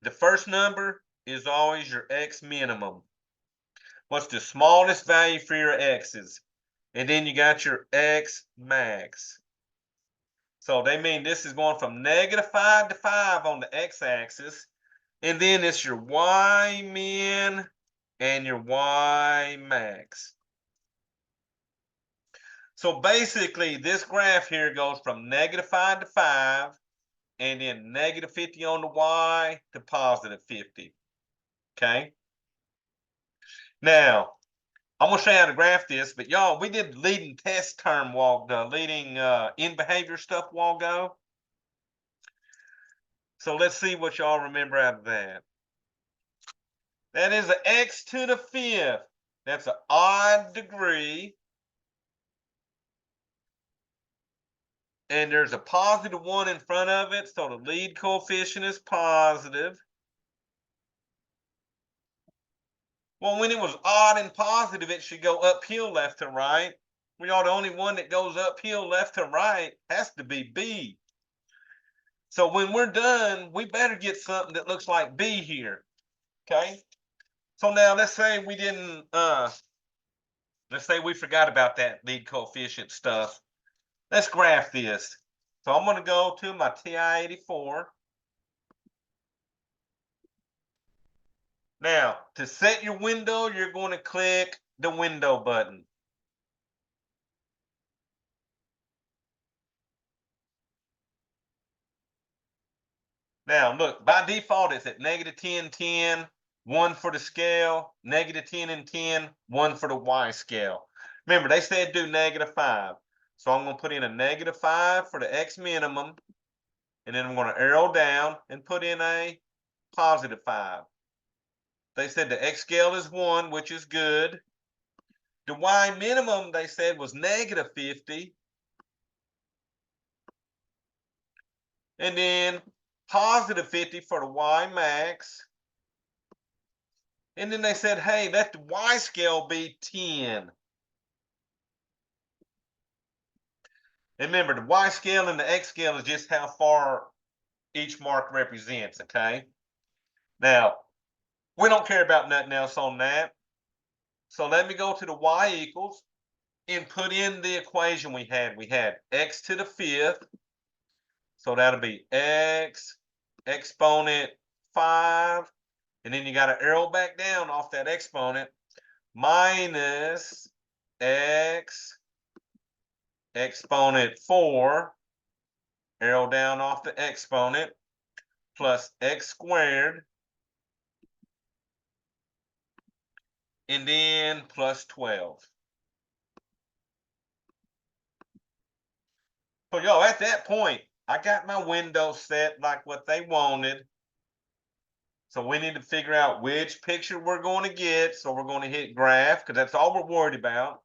the first number is always your X minimum. What's the smallest value for your X's? And then you got your X max. So they mean this is going from negative 5 to 5 on the x-axis. And then it's your y min and your y max. So basically, this graph here goes from negative 5 to 5, and then negative 50 on the y to positive 50. Okay? Now, I'm gonna show you how to graph this, but y'all, we did leading test term while leading in behavior stuff while ago. So let's see what y'all remember out of that. That is an x to the 5th. That's an odd degree. And there's a positive 1 in front of it, so the lead coefficient is positive. Well, when it was odd and positive, it should go uphill left to right. The only one that goes uphill left to right has to be B. So when we're done, we better get something that looks like B here. Okay. So now let's say we didn't, let's say we forgot about that lead coefficient stuff. Let's graph this. So I'm going to go to my TI-84. Now, to set your window, you're going to click the window button. Now, look, by default, it's at -10, 10, 1 for the scale, -10 and 10, 1 for the Y scale. Remember, they said do -5. So I'm going to put in a -5 for the X minimum, and then I'm going to arrow down and put in a +5. They said the X scale is 1, which is good. The Y minimum, they said, was -50. And then +50 for the Y max. And then they said, hey, let the Y scale be 10. And remember, the Y scale and the X scale is just how far each mark represents, okay? Now, we don't care about nothing else on that. So let me go to the Y equals and put in the equation we had. We had x to the 5th. So that'll be x exponent 5. And then you got to arrow back down off that exponent minus x exponent 4, arrow down off the exponent, plus x squared, and then plus 12. So, yo, at that point, I got my window set like what they wanted. So we need to figure out which picture we're going to get. So we're going to hit graph, because that's all we're worried about.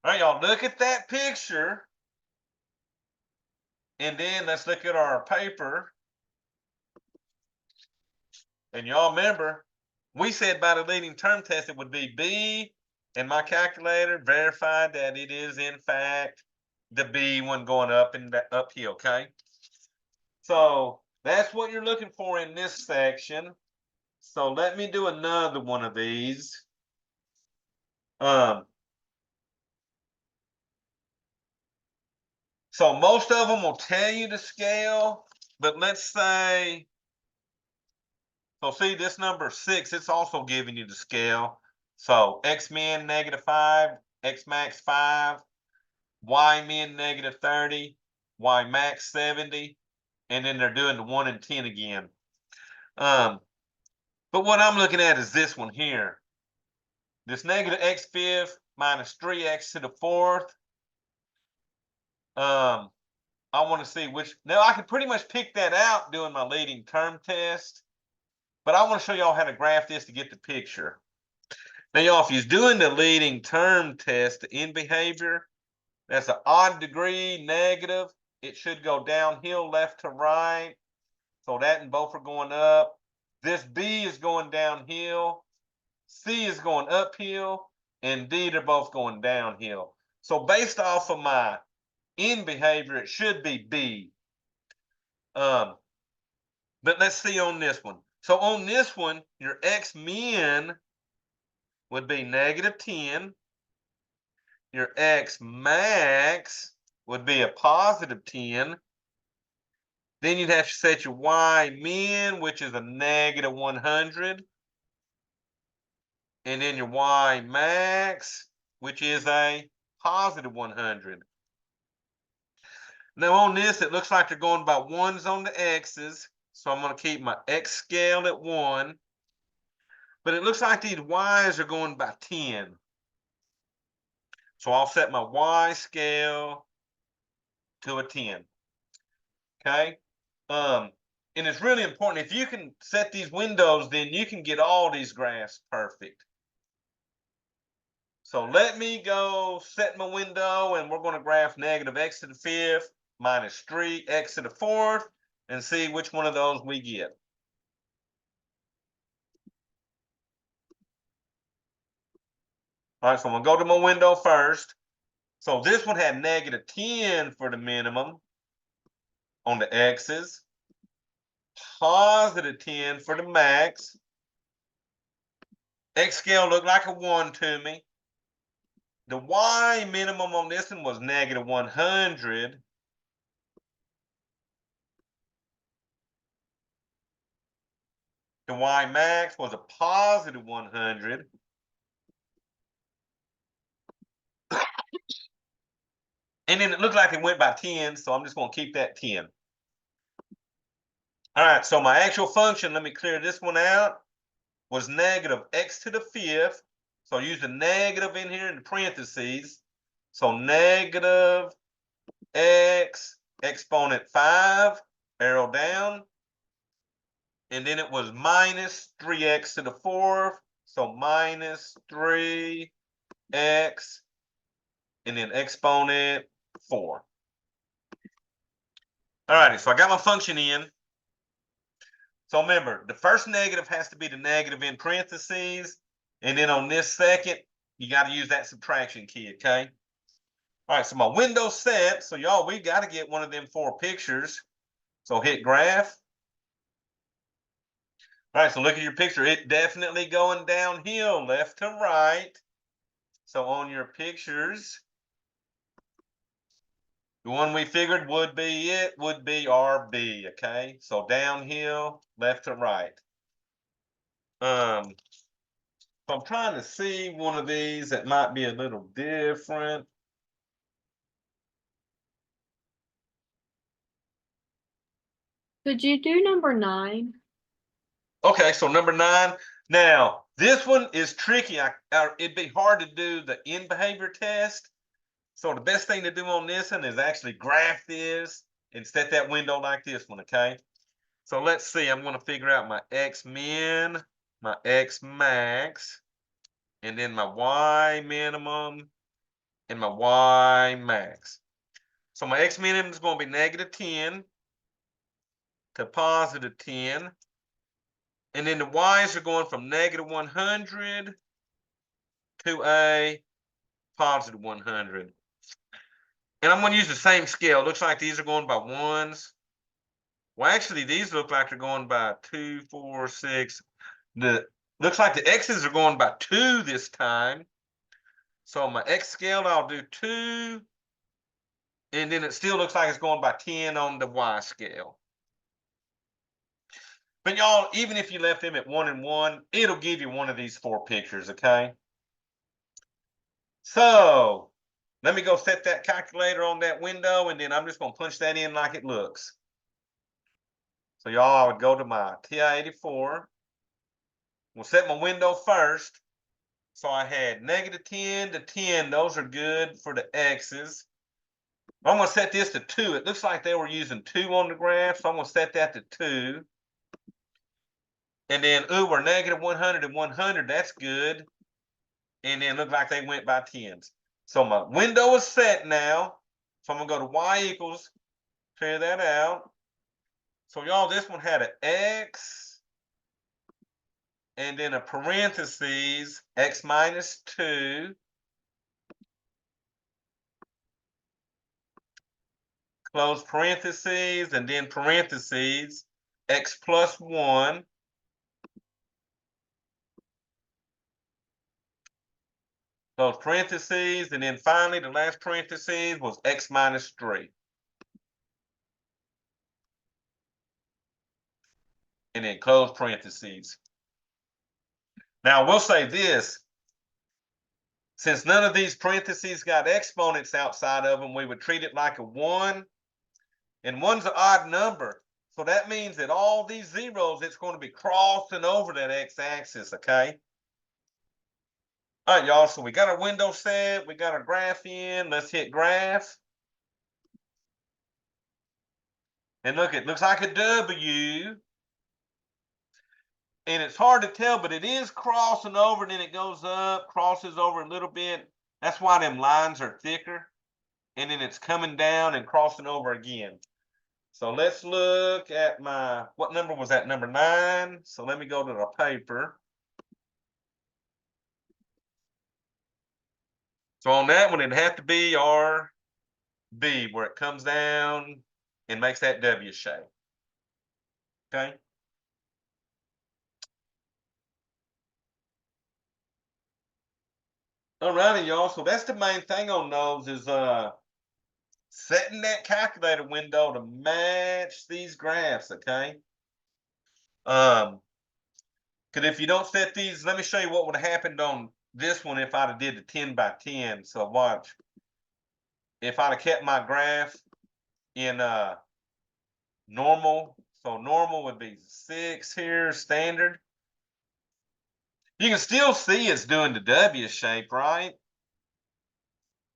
All right, y'all, look at that picture. And then let's look at our paper. And y'all remember, we said by the leading term test it would be B, and my calculator verified that it is in fact the B one going up and uphill, okay? So that's what you're looking for in this section. So let me do another one of these. So most of them will tell you the scale, but let's say, so see this number 6, it's also giving you the scale. So X min -5, X max 5, Y min -30, Y max 70, and then they're doing the 1 and 10 again. But what I'm looking at is this one here. This -x5 minus 3x to the 4th. I want to see which. Now I can pretty much pick that out doing my leading term test, but I want to show y'all how to graph this to get the picture. Now, y'all, if you're doing the leading term test, the end behavior, that's an odd degree negative. It should go downhill left to right. So that and both are going up. This B is going downhill. C is going uphill. And D, they're both going downhill. So based off of my end behavior, it should be B. But let's see on this one. So on this one, your X min would be -10. Your X max would be a +10. Then you'd have to set your Y min, which is a -100. And then your Y max, which is a +100. Now on this, it looks like they're going by ones on the X's. So I'm going to keep my X scale at 1. but it looks like these y's are going by 10. So I'll set my y scale to a 10. Okay. And it's really important. If you can set these windows, then you can get all these graphs perfect. So let me go set my window, and we're going to graph negative x to the 5th minus 3x to the 4th and see which one of those we get. All right, so I'm going to go to my window first. So this one had negative 10 for the minimum on the x's, positive 10 for the max. X scale looked like a 1 to me. The y minimum on this one was negative 100. The y max was a positive 100. And then it looked like it went by 10, so I'm just going to keep that 10. All right, so my actual function, let me clear this one out, was negative x to the 5th. So use the negative in here in the parentheses. So negative x exponent 5, arrow down. And then it was minus 3x to the 4th. So minus 3x, and then exponent 4. All righty, so I got my function in. So remember, the first negative has to be the negative in parentheses. And then on this second, you got to use that subtraction key, okay? All right, so my window's set. So y'all, we got to get one of them 4 pictures. So hit graph. All right, so look at your picture. It definitely going downhill, left to right. So on your pictures, the one we figured would be RB, okay? So downhill, left to right. So I'm trying to see one of these that might be a little different. Could you do number 9? Okay, so number 9. Now, this one is tricky. It'd be hard to do the in behavior test. So the best thing to do on this one is actually graph this and set that window like this one, okay? So let's see. I'm going to figure out my x min, my x max, and then my y minimum and my y max. So my x minimum is going to be negative 10 to positive 10. And then the y's are going from negative 100 to a positive 100. And I'm going to use the same scale. Looks like these are going by 1s. Well, actually, these look like they're going by 2, 4, 6. Looks like the x's are going by 2 this time. So my x scale, I'll do 2. And then it still looks like it's going by 10 on the y scale. But y'all, even if you left them at 1 and 1, it'll give you one of these 4 pictures, okay? So let me go set that calculator on that window, and then I'm just going to punch that in like it looks. So y'all, I would go to my TI-84. We'll set my window first. So I had negative 10 to 10. Those are good for the x's. I'm going to set this to 2. It looks like they were using 2 on the graph, so I'm going to set that to 2. And then, ooh, we're negative 100 and 100. That's good. And then look like they went by 10s. So my window is set now. So I'm going to go to y equals, clear that out. So y'all, this one had an x and then a parentheses, x minus 2. Close parentheses and then parentheses, x plus 1. Close parentheses, and then finally the last parentheses was x minus 3. And then close parentheses. Now, I will say this. Since none of these parentheses got exponents outside of them, we would treat it like a 1. And 1's an odd number. So that means that all these zeros, it's going to be crossing over that x-axis, okay? All right, y'all, so we got our window set, we got our graph in. Let's hit graph. And look, it looks like a W. And it's hard to tell, but it is crossing over, and then it goes up, crosses over a little bit. That's why them lines are thicker. And then it's coming down and crossing over again. So let's look at what number was that? Number 9. So let me go to the paper. So on that one, it'd have to be RB, where it comes down and makes that W shape. Okay. All righty, y'all. So that's the main thing on those is setting that calculator window to match these graphs, okay? Because if you don't set these, let me show you what would have happened on this one if I'd have did the 10 by 10. So watch. If I'd have kept my graph in normal, so normal would be 6 here, standard. You can still see it's doing the W shape, right?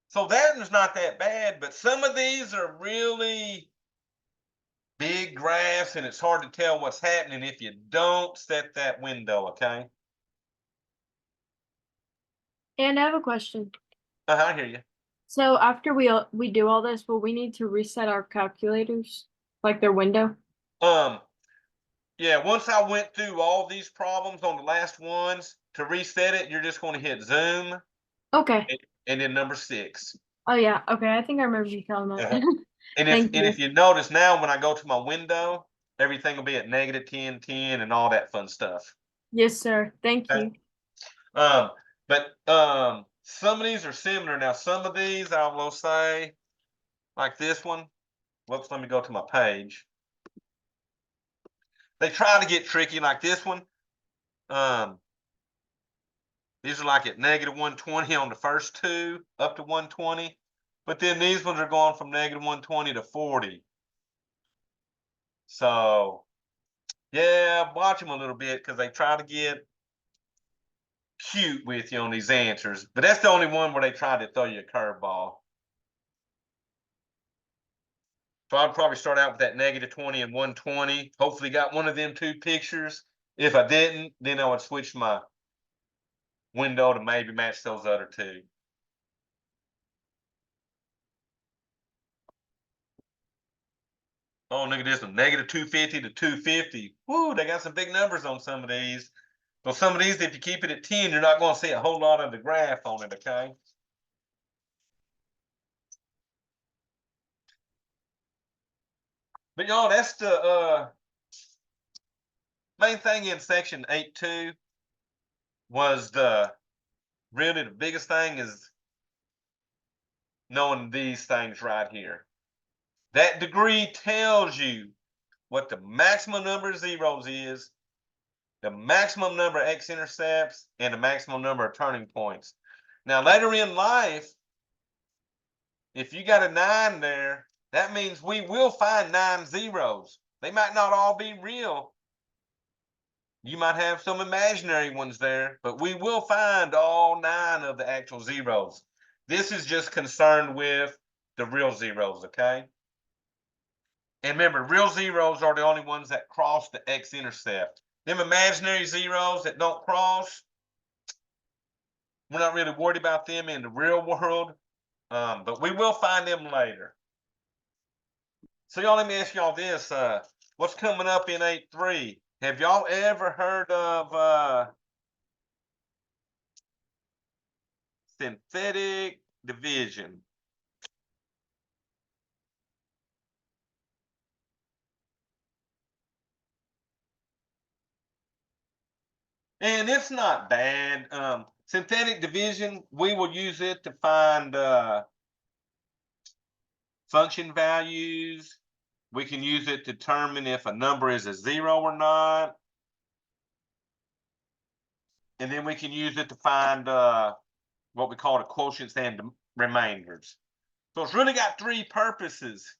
So that is not that bad, but some of these are really big graphs and it's hard to tell what's happening if you don't set that window, okay? And I have a question. I hear you. So after we do all this, will we need to reset our calculators, like their window? Yeah, once I went through all these problems on the last ones, to reset it, you're just going to hit zoom Okay. and then number 6. Oh yeah. Okay. I think I remember you telling that. And Thank if you notice now, when I go to my window, everything will be at -10, 10, and all that fun stuff. Yes, sir. Thank Okay. you. But some of these are similar. Now, some of these I will say, like this one. Whoops, let me go to my page. They try to get tricky, like this one. These are like at -120 on the first 2, up to 120. But then these ones are going from -120 to 40. So, yeah, watch them a little bit because they try to get cute with you on these answers. But that's the only one where they try to throw you a curveball. So I'd probably start out with that -20 and 120. Hopefully got one of them 2 pictures. If I didn't, then I would switch my window to maybe match those other 2. Oh, look at this one, -250 to 250. Woo, they got some big numbers on some of these. So some of these, if you keep it at 10, you're not going to see a whole lot of the graph on it, okay? But y'all, that's the main thing in section 8.2 was really the biggest thing is knowing these things right here. That degree tells you what the maximum number of zeros is, the maximum number of x-intercepts, and the maximum number of turning points. Now, later in life, if you got a 9 there, that means we will find 9 zeros. They might not all be real. You might have some imaginary ones there, but we will find all 9 of the actual zeros. This is just concerned with the real zeros, okay? And remember, real zeros are the only ones that cross the x-intercept. Them imaginary zeros that don't cross, we're not really worried about them in the real world, but we will find them later. So y'all, let me ask y'all this. What's coming up in 8.3? Have y'all ever heard of synthetic division? And it's not bad. Synthetic division, we will use it to find function values. We can use it to determine if a number is a 0 or not. And then we can use it to find what we call the quotients and remainders. So it's really got 3 purposes.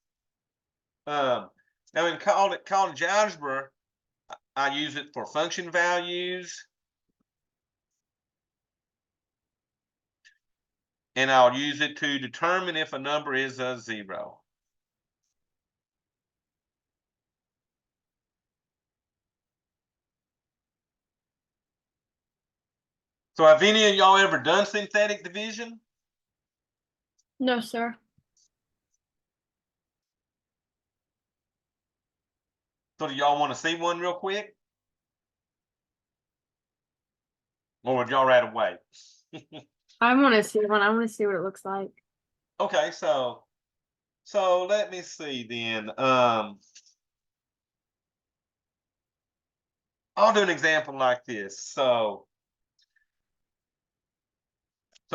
Now Now in college algebra, I use it for function values. And I'll use it to determine if a number is a zero. So have any of y'all ever done synthetic division? No, sir. So do y'all want to see one real quick? Or would y'all rather wait? I want to see one. I want to see what it looks like. Okay, so let me see then. I'll do an example like this. So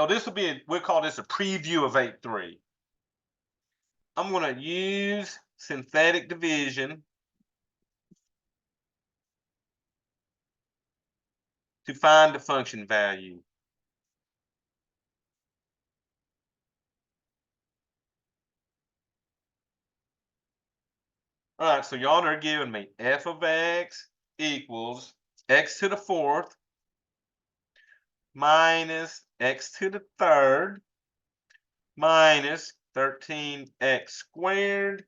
this will be, we'll call this a preview of 8.3. I'm going to use synthetic division to find the function value. All right, so y'all are giving me f of x equals x to the fourth minus x to the third minus 13x squared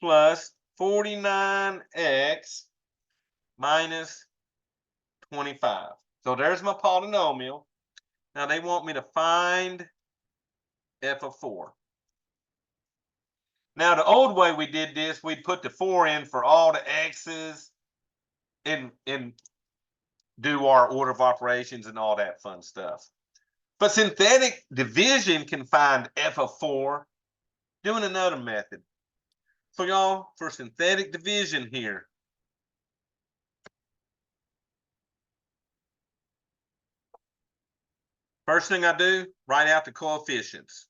plus 49x minus 25. So there's my polynomial. Now they want me to find f of 4. Now the old way we did this, we'd put the 4 in for all the x's and do our order of operations and all that fun stuff. But synthetic division can find f of 4 doing another method. So y'all, for synthetic division here, first thing I do, write out the coefficients.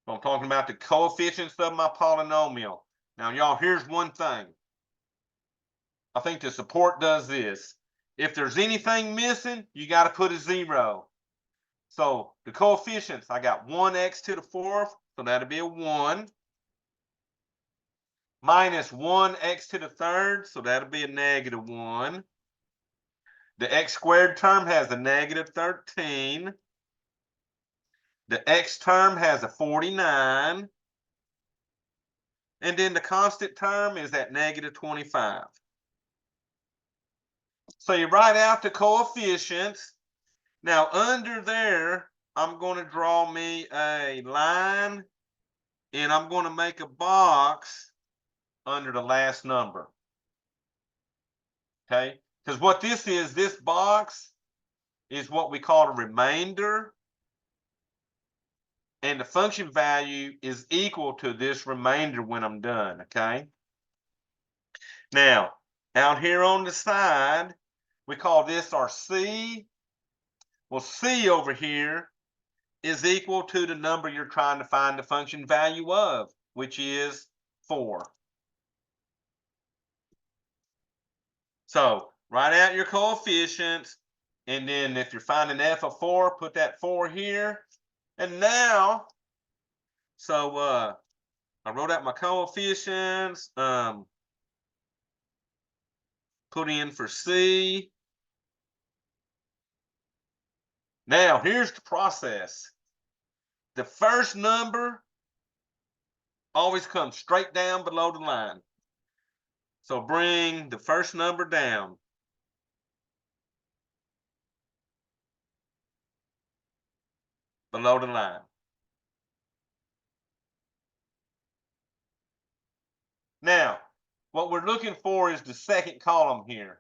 So I'm talking about the coefficients of my polynomial. Now, y'all, here's one thing. I think the support does this. If there's anything missing, you got to put a 0. So the coefficients, I got 1x to the fourth, so that'll be a 1. Minus 1x to the third, so that'll be a negative 1. The x squared term has a negative 13. The x term has a 49. And then the constant term is at negative 25. So you write out the coefficients. Now under there, I'm going to draw me a line and I'm going to make a box under the last number. Okay? Because what this box is what we call a remainder. And the function value is equal to this remainder when I'm done, okay? Now, out here on the side, we call this our C. Well, C over here is equal to the number you're trying to find the function value of, which is 4. So, write out your coefficients, and then if you're finding f of 4, put that 4 here. And now, so I wrote out my coefficients, put in for C. Now, here's the process. The first number always comes straight down below the line. So bring the first number down. Below the line. Now, what we're looking for is the second column here.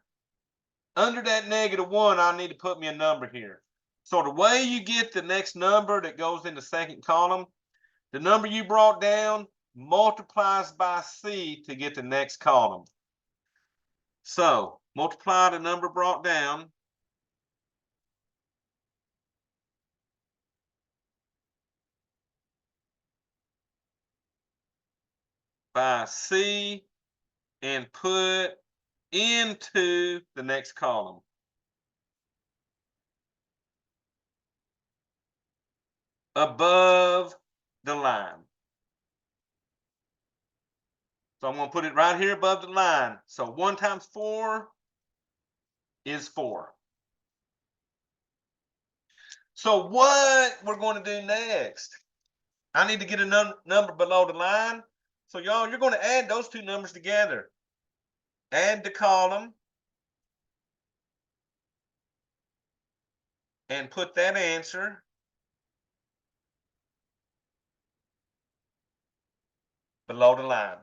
Under that negative 1, I need to put me a number here. So the way you get the next number that goes in the second column, the number you brought down multiplies by C to get the next column. So multiply the number brought down by C and put into the next column. above the line. So I'm going to put it right here above the line. So 1 times 4 is 4. So what we're going to do next, I need to get a number below the line. So y'all, you're going to add those two numbers together. Add the column and put that answer below the line.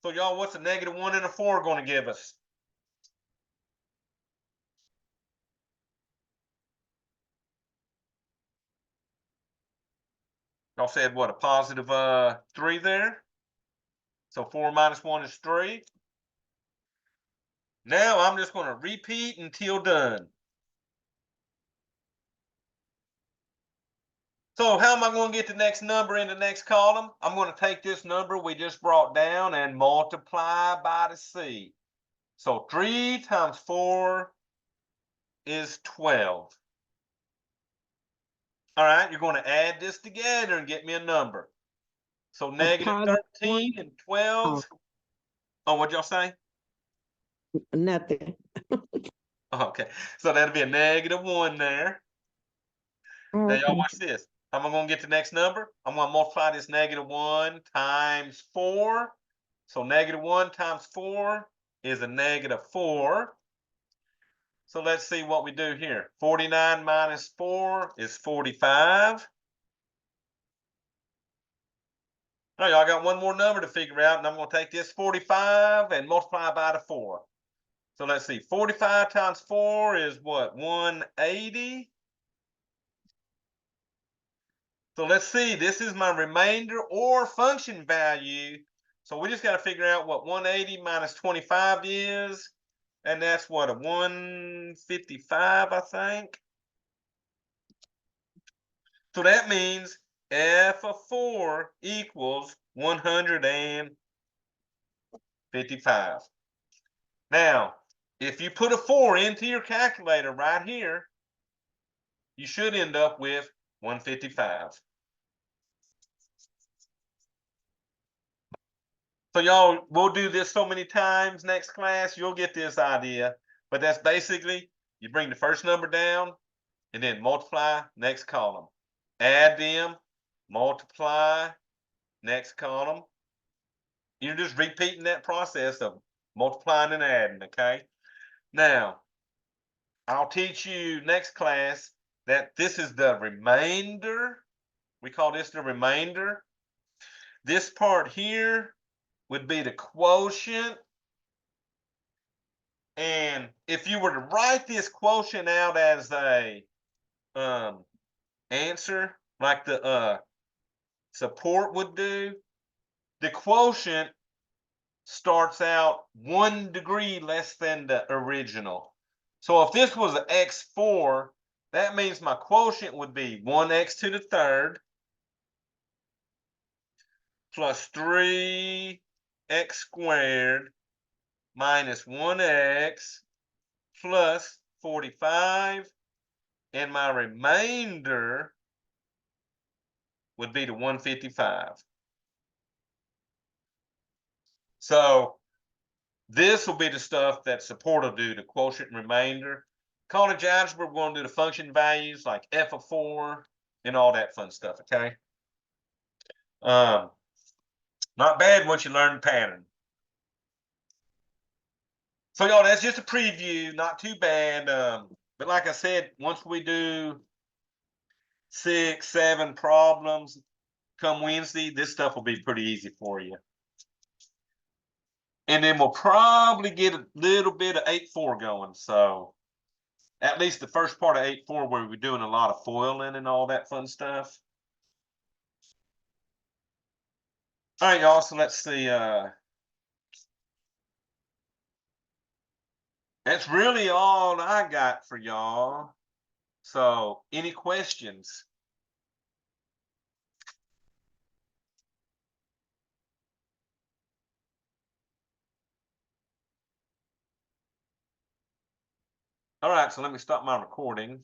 So y'all, what's a -1 and a 4 going to give us? Y'all said what, a positive 3 there? So 4 minus 1 is 3. Now I'm just going to repeat until done. So how am I going to get the next number in the next column? I'm going to take this number we just brought down and multiply by the C. So 3 times 4 is 12. All right, you're going to add this together and get me a number. So -13 and 12. Oh, what'd y'all say? Nothing. Okay, so that'll be a -1 there. Now y'all watch this. How am I going to get the next number? I'm going to multiply this -1 times 4. So -1 times 4 is a -4. So let's see what we do here. 49 minus 4 is 45. All right, y'all got one more number to figure out, and I'm going to take this 45 and multiply by the 4. So let's see. 45 times 4 is what? 180. So let's see. This is my remainder or function value. So we just got to figure out what 180 minus 25 is. And that's what, a 155, I think. So that means f of 4 equals 155. Now, if you put a 4 into your calculator right here, you should end up with 155. So y'all, we'll do this so many times next class, you'll get this idea. But that's basically, you bring the first number down and then multiply next column. Add them, multiply next column. You're just repeating that process of multiplying and adding, okay? Now, I'll teach you next class that this is the remainder. We call this the remainder. This part here would be the quotient. And if you were to write this quotient out as a answer, like the support would do, the quotient starts out 1 degree less than the original. So if this was an x4, that means my quotient would be 1x to the third plus 3x squared minus 1x plus 45. And my remainder would be the 155. So this will be the stuff that support will do, the quotient and remainder. College algebra, we're going to do the function values like f of 4 and all that fun stuff, okay? Not bad once you learn the pattern. So y'all, that's just a preview, not too bad. But like I said, once we do 6, 7 problems come Wednesday, this stuff will be pretty easy for you. And then we'll probably get a little bit of 8-4 going. So at least the first part of 8-4 where we're doing a lot of foiling and all that fun stuff. All right, y'all, so let's see. That's really all I got for y'all. So any questions? All right, so let me stop my recording.